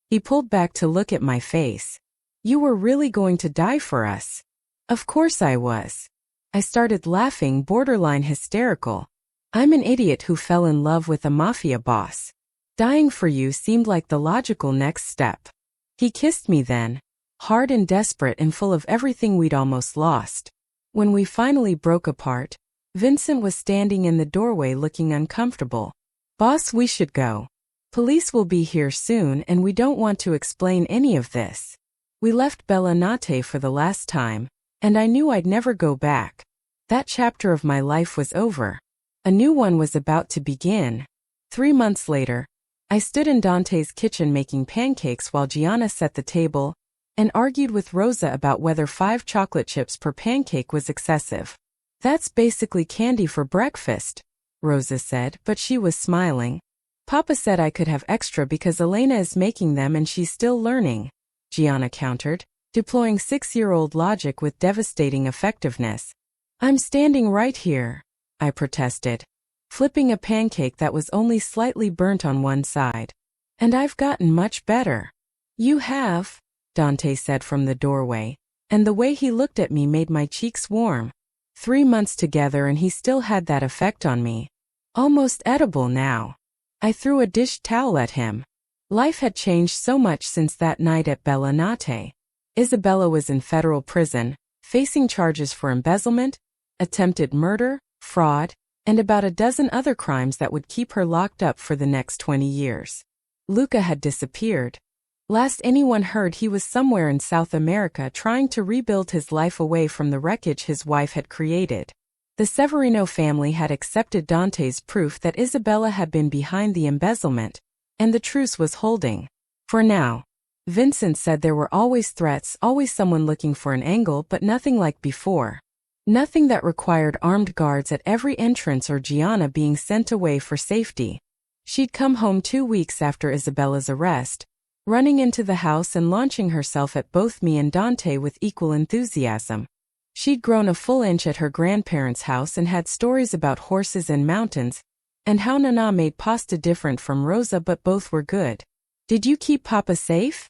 He pulled back to look at my face. You were really going to die for us. Of course I was. I started laughing, borderline hysterical. I'm an idiot who fell in love with a mafia boss. Dying for you seemed like the logical next step. He kissed me then, hard and desperate and full of everything we'd almost lost. When we finally broke apart, Vincent was standing in the doorway looking uncomfortable. Boss, we should go. Police will be here soon and we don't want to explain any of this. We left Bella Notte for the last time, and I knew I'd never go back. That chapter of my life was over. A new one was about to begin. 3 months later, I stood in Dante's kitchen making pancakes while Gianna set the table and argued with Rosa about whether 5 chocolate chips per pancake was excessive. That's basically candy for breakfast, Rosa said, but she was smiling. Papa said I could have extra because Elena is making them and she's still learning, Gianna countered, deploying 6-year-old logic with devastating effectiveness. I'm standing right here, I protested, flipping a pancake that was only slightly burnt on one side. And I've gotten much better. You have, Dante said from the doorway, and the way he looked at me made my cheeks warm. 3 months together and he still had that effect on me. Almost edible now. I threw a dish towel at him. Life had changed so much since that night at Bella Nate. Isabella was in federal prison, facing charges for embezzlement, attempted murder, fraud, and about a dozen other crimes that would keep her locked up for the next 20 years. Luca had disappeared. Last anyone heard, he was somewhere in South America trying to rebuild his life away from the wreckage his wife had created. The Severino family had accepted Dante's proof that Isabella had been behind the embezzlement, and the truce was holding. For now. Vincent said there were always threats, always someone looking for an angle, but nothing like before. Nothing that required armed guards at every entrance or Gianna being sent away for safety. She'd come home 2 weeks after Isabella's arrest, running into the house and launching herself at both me and Dante with equal enthusiasm. She'd grown a full inch at her grandparents' house and had stories about horses and mountains, and how Nana made pasta different from Rosa, but both were good. Did you keep Papa safe?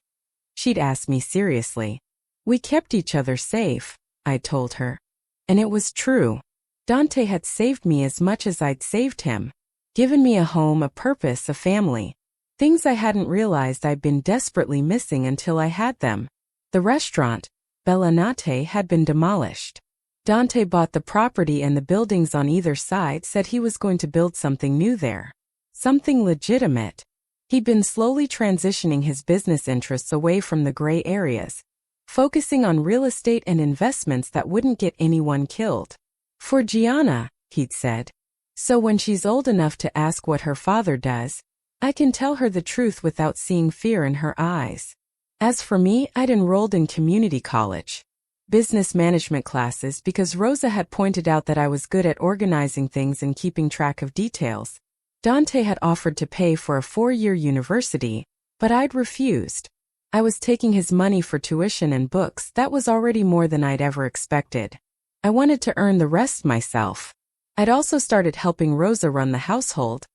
She'd asked me seriously. We kept each other safe, I told her. And it was true. Dante had saved me as much as I'd saved him. Given me a home, a purpose, a family. Things I hadn't realized I'd been desperately missing until I had them. The restaurant, Bella Nate, had been demolished. Dante bought the property and the buildings on either side, said he was going to build something new there. Something legitimate. He'd been slowly transitioning his business interests away from the gray areas, focusing on real estate and investments that wouldn't get anyone killed. For Gianna, he'd said. So when she's old enough to ask what her father does, I can tell her the truth without seeing fear in her eyes. As for me, I'd enrolled in community college, business management classes, because Rosa had pointed out that I was good at organizing things and keeping track of details. Dante had offered to pay for a 4-year university, but I'd refused. I was taking his money for tuition and books. That was already more than I'd ever expected. I wanted to earn the rest myself. I'd also started helping Rosa run the household,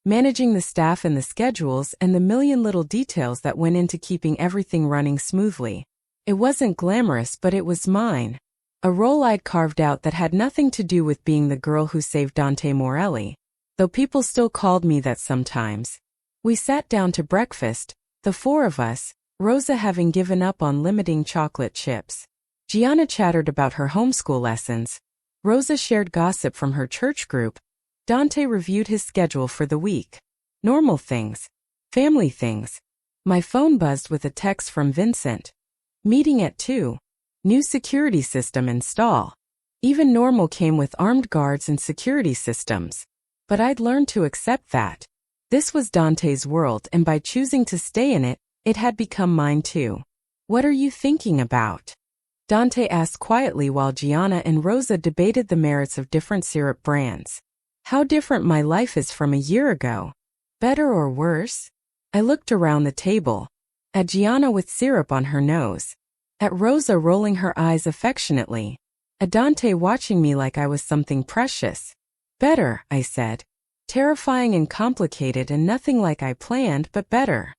managing the staff and the schedules and the million little details that went into keeping everything running smoothly. It wasn't glamorous, but it was mine. A role I'd carved out that had nothing to do with being the girl who saved Dante Morelli, though people still called me that sometimes. We sat down to breakfast, the 4 of us, Rosa having given up on limiting chocolate chips. Gianna chattered about her homeschool lessons. Rosa shared gossip from her church group. Dante reviewed his schedule for the week. Normal things. Family things. My phone buzzed with a text from Vincent. Meeting at 2. New security system install. Even normal came with armed guards and security systems. But I'd learned to accept that. This was Dante's world, and by choosing to stay in it, it had become mine too. What are you thinking about? Dante asked quietly while Gianna and Rosa debated the merits of different syrup brands. How different my life is from a year ago. Better or worse? I looked around the table. At Gianna with syrup on her nose. At Rosa rolling her eyes affectionately. At Dante watching me like I was something precious. Better, I said. Terrifying and complicated and nothing like I planned, but better.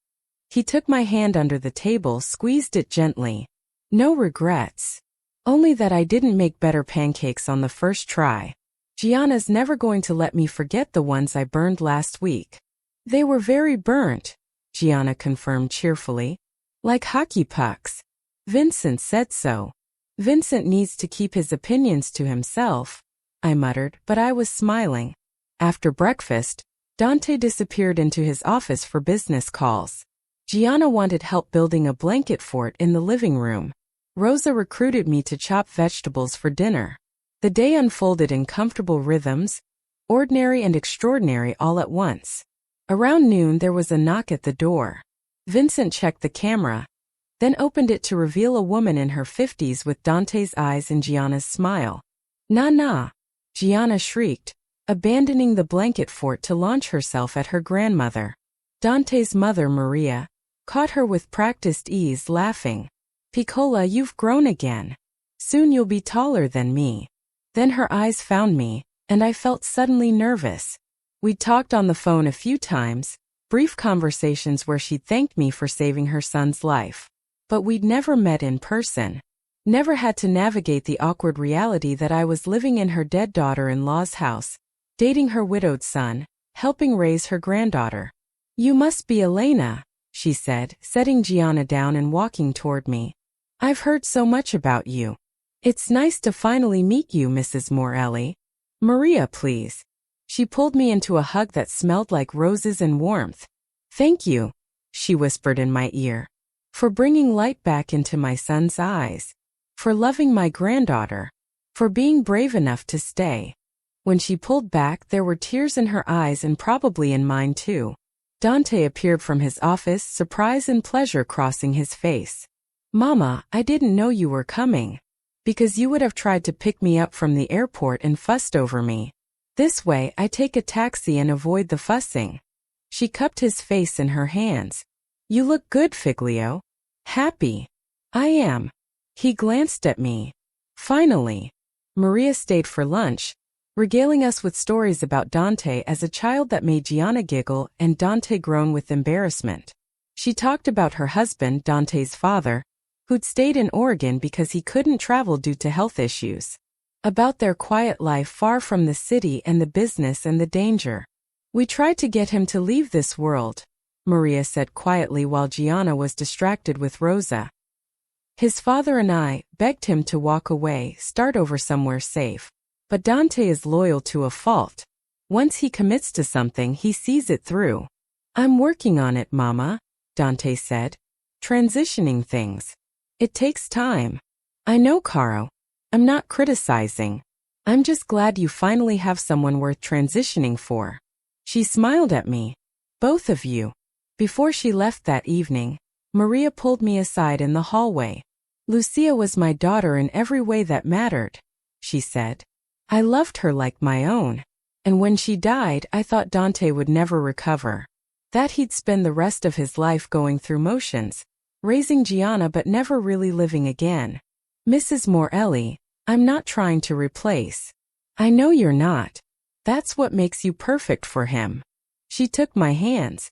He took my hand under the table, squeezed it gently. No regrets. Only that I didn't make better pancakes on the first try. Gianna's never going to let me forget the ones I burned last week. They were very burnt, Gianna confirmed cheerfully. Like hockey pucks. Vincent said so. Vincent needs to keep his opinions to himself, I muttered, but I was smiling. After breakfast, Dante disappeared into his office for business calls. Gianna wanted help building a blanket fort in the living room. Rosa recruited me to chop vegetables for dinner. The day unfolded in comfortable rhythms, ordinary and extraordinary all at once. Around noon there was a knock at the door. Vincent checked the camera, then opened it to reveal a woman in her 50s with Dante's eyes and Gianna's smile. Nana, Gianna shrieked, abandoning the blanket fort to launch herself at her grandmother. Dante's mother, Maria, caught her with practiced ease, laughing. Piccola, you've grown again. Soon you'll be taller than me. Then her eyes found me, and I felt suddenly nervous. We'd talked on the phone a few times, brief conversations where she'd thanked me for saving her son's life. But we'd never met in person. Never had to navigate the awkward reality that I was living in her dead daughter-in-law's house, dating her widowed son, helping raise her granddaughter. You must be Elena, she said, setting Gianna down and walking toward me. I've heard so much about you. It's nice to finally meet you, Mrs. Morelli. Maria, please. She pulled me into a hug that smelled like roses and warmth. Thank you, she whispered in my ear, for bringing light back into my son's eyes, for loving my granddaughter, for being brave enough to stay. When she pulled back, there were tears in her eyes and probably in mine too. Dante appeared from his office, surprise and pleasure crossing his face. Mama, I didn't know you were coming. Because you would have tried to pick me up from the airport and fussed over me. This way, I take a taxi and avoid the fussing. She cupped his face in her hands. You look good, Figlio. Happy. I am. He glanced at me. Finally. Maria stayed for lunch, regaling us with stories about Dante as a child that made Gianna giggle and Dante groan with embarrassment. She talked about her husband, Dante's father, who'd stayed in Oregon because he couldn't travel due to health issues. About their quiet life far from the city and the business and the danger. We tried to get him to leave this world, Maria said quietly while Gianna was distracted with Rosa. His father and I begged him to walk away, start over somewhere safe. But Dante is loyal to a fault. Once he commits to something, he sees it through. I'm working on it, Mama, Dante said. Transitioning things. It takes time. I know, Caro. I'm not criticizing. I'm just glad you finally have someone worth transitioning for. She smiled at me. Both of you. Before she left that evening, Maria pulled me aside in the hallway. Lucia was my daughter in every way that mattered, she said. I loved her like my own. And when she died, I thought Dante would never recover. That he'd spend the rest of his life going through motions, raising Gianna but never really living again. Mrs. Morelli, I'm not trying to replace. I know you're not. That's what makes you perfect for him. She took my hands.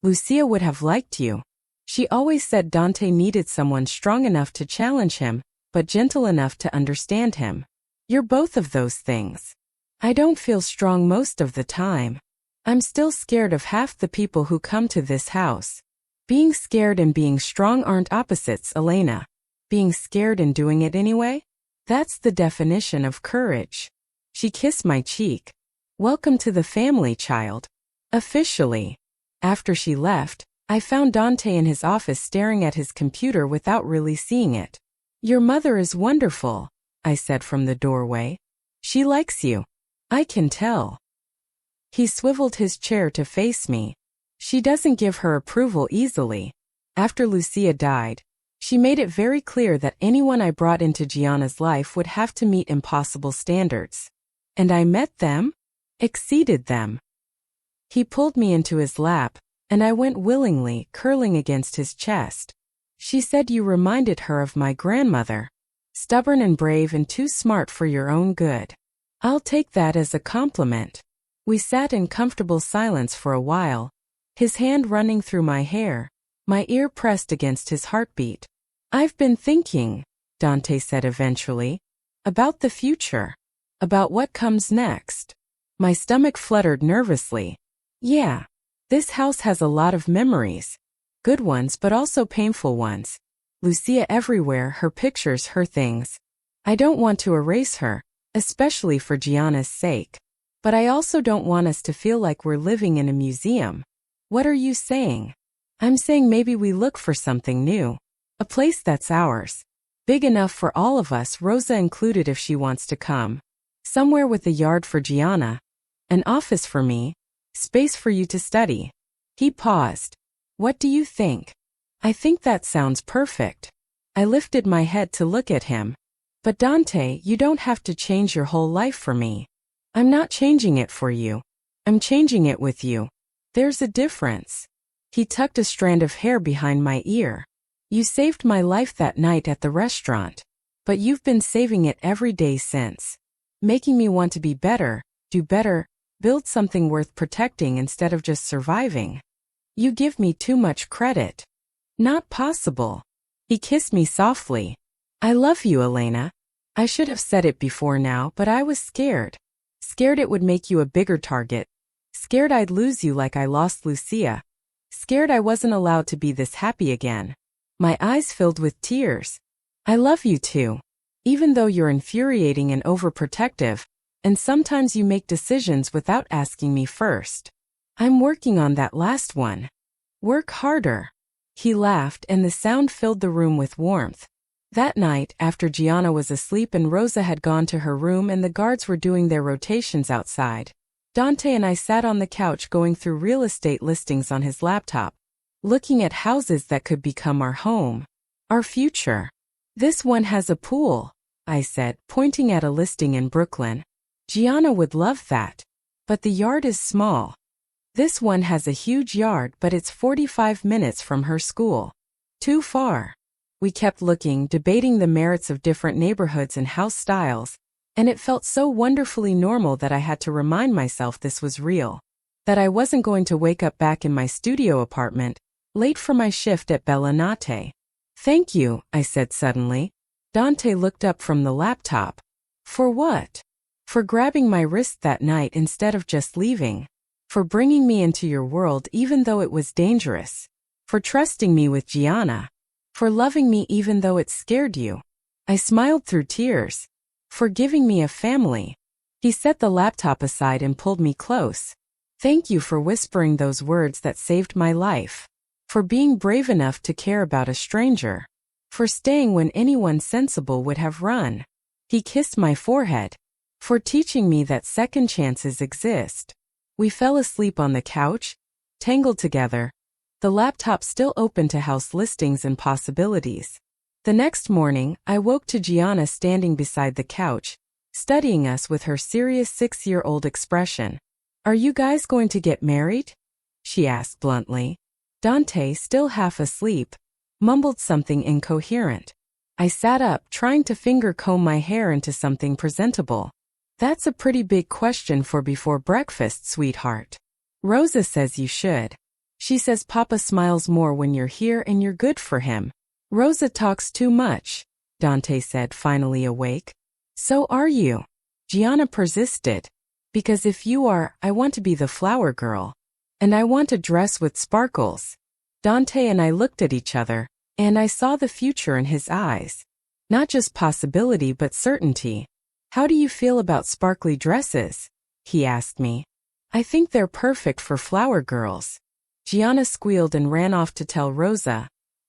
Lucia would have liked you. She always said Dante needed someone strong enough to challenge him, but gentle enough to understand him. You're both of those things. I don't feel strong most of the time. I'm still scared of half the people who come to this house. Being scared and being strong aren't opposites, Elena. Being scared and doing it anyway? That's the definition of courage. She kissed my cheek. Welcome to the family, child. Officially. After she left, I found Dante in his office staring at his computer without really seeing it. Your mother is wonderful, I said from the doorway. She likes you. I can tell. He swiveled his chair to face me. She doesn't give her approval easily. After Lucia died, she made it very clear that anyone I brought into Gianna's life would have to meet impossible standards. And I met them? Exceeded them. He pulled me into his lap, and I went willingly, curling against his chest. She said you reminded her of my grandmother. Stubborn and brave and too smart for your own good. I'll take that as a compliment. We sat in comfortable silence for a while, his hand running through my hair, my ear pressed against his heartbeat. I've been thinking, Dante said eventually, about the future, about what comes next. My stomach fluttered nervously. Yeah, this house has a lot of memories. Good ones but also painful ones. Lucia everywhere, her pictures, her things. I don't want to erase her, especially for Gianna's sake. But I also don't want us to feel like we're living in a museum. What are you saying? I'm saying maybe we look for something new. A place that's ours. Big enough for all of us, Rosa included if she wants to come. Somewhere with a yard for Gianna. An office for me. Space for you to study. He paused. What do you think? I think that sounds perfect. I lifted my head to look at him. But Dante, you don't have to change your whole life for me. I'm not changing it for you. I'm changing it with you. There's a difference. He tucked a strand of hair behind my ear. You saved my life that night at the restaurant. But you've been saving it every day since. Making me want to be better, do better, build something worth protecting instead of just surviving. You give me too much credit. Not possible. He kissed me softly. I love you, Elena. I should have said it before now, but I was scared. Scared it would make you a bigger target. Scared I'd lose you like I lost Lucia. Scared I wasn't allowed to be this happy again. My eyes filled with tears. I love you too. Even though you're infuriating and overprotective, and sometimes you make decisions without asking me first. I'm working on that last one. Work harder. He laughed and the sound filled the room with warmth. That night, after Gianna was asleep and Rosa had gone to her room and the guards were doing their rotations outside, Dante and I sat on the couch going through real estate listings on his laptop, looking at houses that could become our home, our future. This one has a pool, I said, pointing at a listing in Brooklyn. Gianna would love that. But the yard is small. This one has a huge yard, but it's 45 minutes from her school. Too far. We kept looking, debating the merits of different neighborhoods and house styles, and it felt so wonderfully normal that I had to remind myself this was real. That I wasn't going to wake up back in my studio apartment, late for my shift at Bellinate. Thank you, I said suddenly. Dante looked up from the laptop. For what? For grabbing my wrist that night instead of just leaving. For bringing me into your world even though it was dangerous. For trusting me with Gianna. For loving me even though it scared you. I smiled through tears. For giving me a family. He set the laptop aside and pulled me close. Thank you for whispering those words that saved my life. For being brave enough to care about a stranger. For staying when anyone sensible would have run. He kissed my forehead. For teaching me that second chances exist. We fell asleep on the couch, tangled together, the laptop still open to house listings and possibilities. The next morning, I woke to Gianna standing beside the couch, studying us with her serious 6-year-old expression. Are you guys going to get married? She asked bluntly. Dante, still half asleep, mumbled something incoherent. I sat up, trying to finger comb my hair into something presentable. That's a pretty big question for before breakfast, sweetheart. Rosa says you should. She says Papa smiles more when you're here and you're good for him. Rosa talks too much, Dante said, finally awake. So are you. Gianna persisted. Because if you are, I want to be the flower girl. And I want a dress with sparkles. Dante and I looked at each other, and I saw the future in his eyes. Not just possibility but certainty. How do you feel about sparkly dresses? He asked me. I think they're perfect for flower girls. Gianna squealed and ran off to tell Rosa,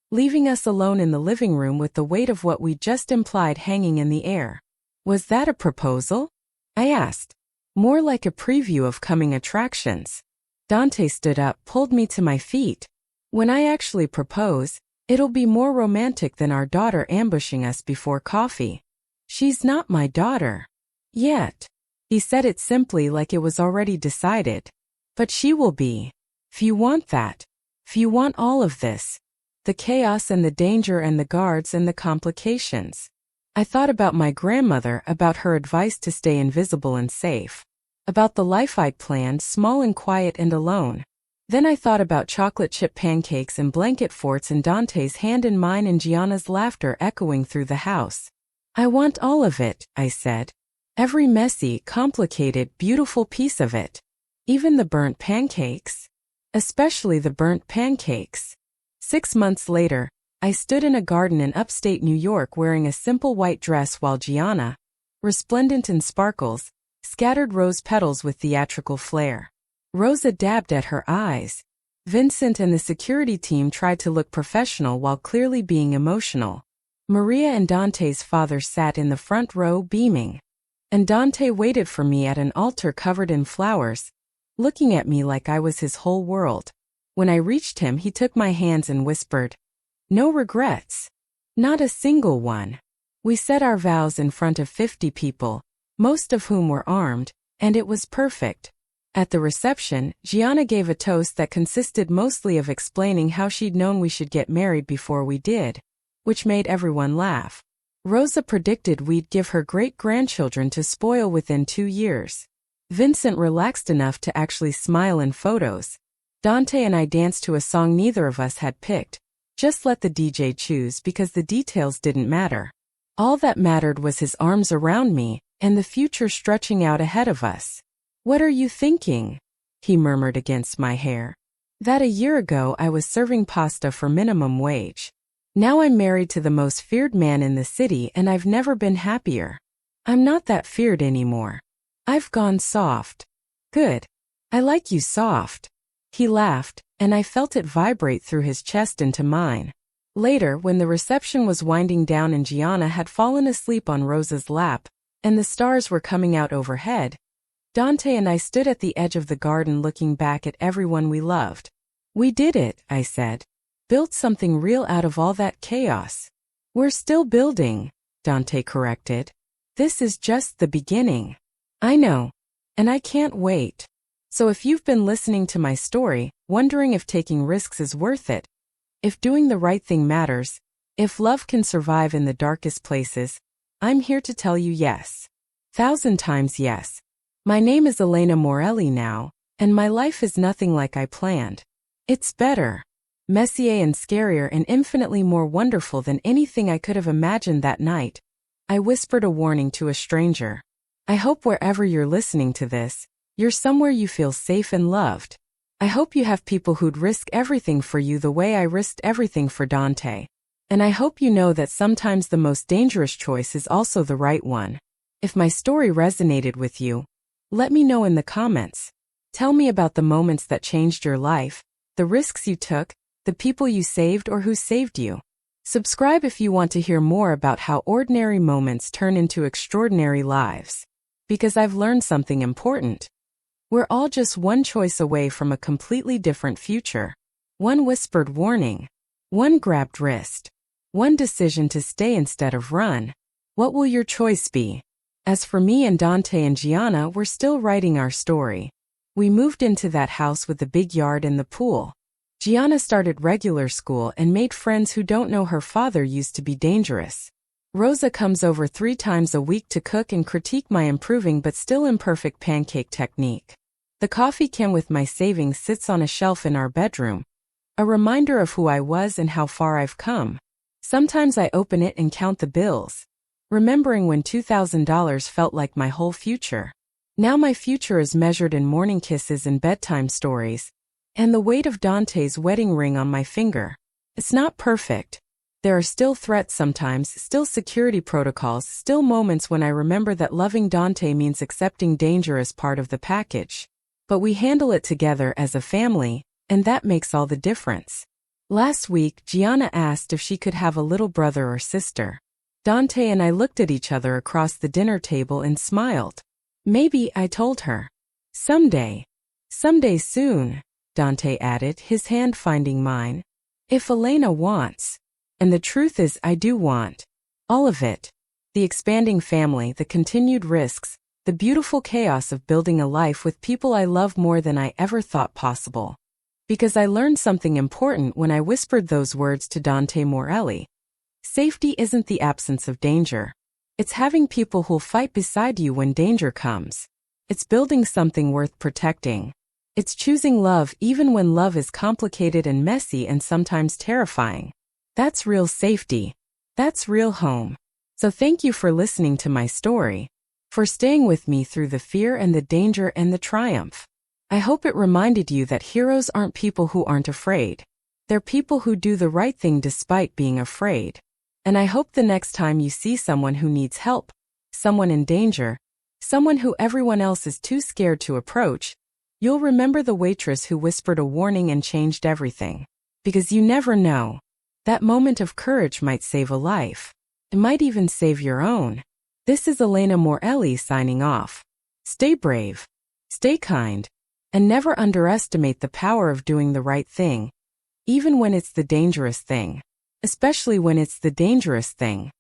leaving us alone in the living room with the weight of what we just implied hanging in the air. Was that a proposal? I asked. More like a preview of coming attractions. Dante stood up, pulled me to my feet. When I actually propose, it'll be more romantic than our daughter ambushing us before coffee. She's not my daughter. Yet. He said it simply like it was already decided. But she will be. If you want that. If you want all of this. The chaos and the danger and the guards and the complications. I thought about my grandmother, about her advice to stay invisible and safe. About the life I'd planned, small and quiet and alone. Then I thought about chocolate chip pancakes and blanket forts and Dante's hand in mine and Gianna's laughter echoing through the house. I want all of it, I said. Every messy, complicated, beautiful piece of it. Even the burnt pancakes. Especially the burnt pancakes. 6 months later, I stood in a garden in upstate New York wearing a simple white dress while Gianna, resplendent in sparkles, scattered rose petals with theatrical flair. Rosa dabbed at her eyes. Vincent and the security team tried to look professional while clearly being emotional. Maria and Dante's father sat in the front row beaming. And Dante waited for me at an altar covered in flowers, looking at me like I was his whole world. When I reached him, he took my hands and whispered, "No regrets. Not a single one." We said our vows in front of 50 people, most of whom were armed, And it was perfect. At the reception, Gianna gave a toast that consisted mostly of explaining how she'd known we should get married before we did, which made everyone laugh. Rosa predicted we'd give her great-grandchildren to spoil within 2 years. Vincent relaxed enough to actually smile in photos. Dante and I danced to a song neither of us had picked. Just let the DJ choose because the details didn't matter. All that mattered was his arms around me and the future stretching out ahead of us. "What are you thinking?" he murmured against my hair. "That a year ago I was serving pasta for minimum wage. Now I'm married to the most feared man in the city and I've never been happier. I'm not that feared anymore. I've gone soft." "Good. I like you soft." He laughed, and I felt it vibrate through his chest into mine. Later, when the reception was winding down and Gianna had fallen asleep on Rosa's lap, and the stars were coming out overhead, Dante and I stood at the edge of the garden looking back at everyone we loved. "We did it," I said. "Built something real out of all that chaos." "We're still building," Dante corrected. "This is just the beginning." "I know. And I can't wait." So if you've been listening to my story, wondering if taking risks is worth it, if doing the right thing matters, if love can survive in the darkest places, I'm here to tell you yes. 1,000 times yes. My name is Elena Morelli now, and my life is nothing like I planned. It's better, messier and scarier and infinitely more wonderful than anything I could have imagined that night. I whispered a warning to a stranger. I hope wherever you're listening to this, you're somewhere you feel safe and loved. I hope you have people who'd risk everything for you the way I risked everything for Dante. And I hope you know that sometimes the most dangerous choice is also the right one. If my story resonated with you, let me know in the comments. Tell me about the moments that changed your life, the risks you took, the people you saved or who saved you. Subscribe if you want to hear more about how ordinary moments turn into extraordinary lives. Because I've learned something important. We're all just one choice away from a completely different future. One whispered warning. One grabbed wrist. One decision to stay instead of run. What will your choice be? As for me and Dante and Gianna, we're still writing our story. We moved into that house with the big yard and the pool. Gianna started regular school and made friends who don't know her father used to be dangerous. Rosa comes over 3 times a week to cook and critique my improving but still imperfect pancake technique. The coffee can with my savings sits on a shelf in our bedroom. A reminder of who I was and how far I've come. Sometimes I open it and count the bills, remembering when $2,000 felt like my whole future. Now my future is measured in morning kisses and bedtime stories, and the weight of Dante's wedding ring on my finger. It's not perfect. There are still threats sometimes, still security protocols, still moments when I remember that loving Dante means accepting danger as part of the package. But we handle it together as a family, and that makes all the difference. Last week, Gianna asked if she could have a little brother or sister. Dante and I looked at each other across the dinner table and smiled. Maybe, I told her. Someday. Someday soon, Dante added, his hand finding mine. If Elena wants. And the truth is I do want. All of it. The expanding family, the continued risks, the beautiful chaos of building a life with people I love more than I ever thought possible. Because I learned something important when I whispered those words to Dante Morelli. Safety isn't the absence of danger. It's having people who'll fight beside you when danger comes. It's building something worth protecting. It's choosing love even when love is complicated and messy and sometimes terrifying. That's real safety. That's real home. So thank you for listening to my story. For staying with me through the fear and the danger and the triumph. I hope it reminded you that heroes aren't people who aren't afraid. They're people who do the right thing despite being afraid. And I hope the next time you see someone who needs help, someone in danger, someone who everyone else is too scared to approach, you'll remember the waitress who whispered a warning and changed everything. Because you never know. That moment of courage might save a life. It might even save your own. This is Elena Morelli signing off. Stay brave, stay kind, and never underestimate the power of doing the right thing, even when it's the dangerous thing. Especially when it's the dangerous thing.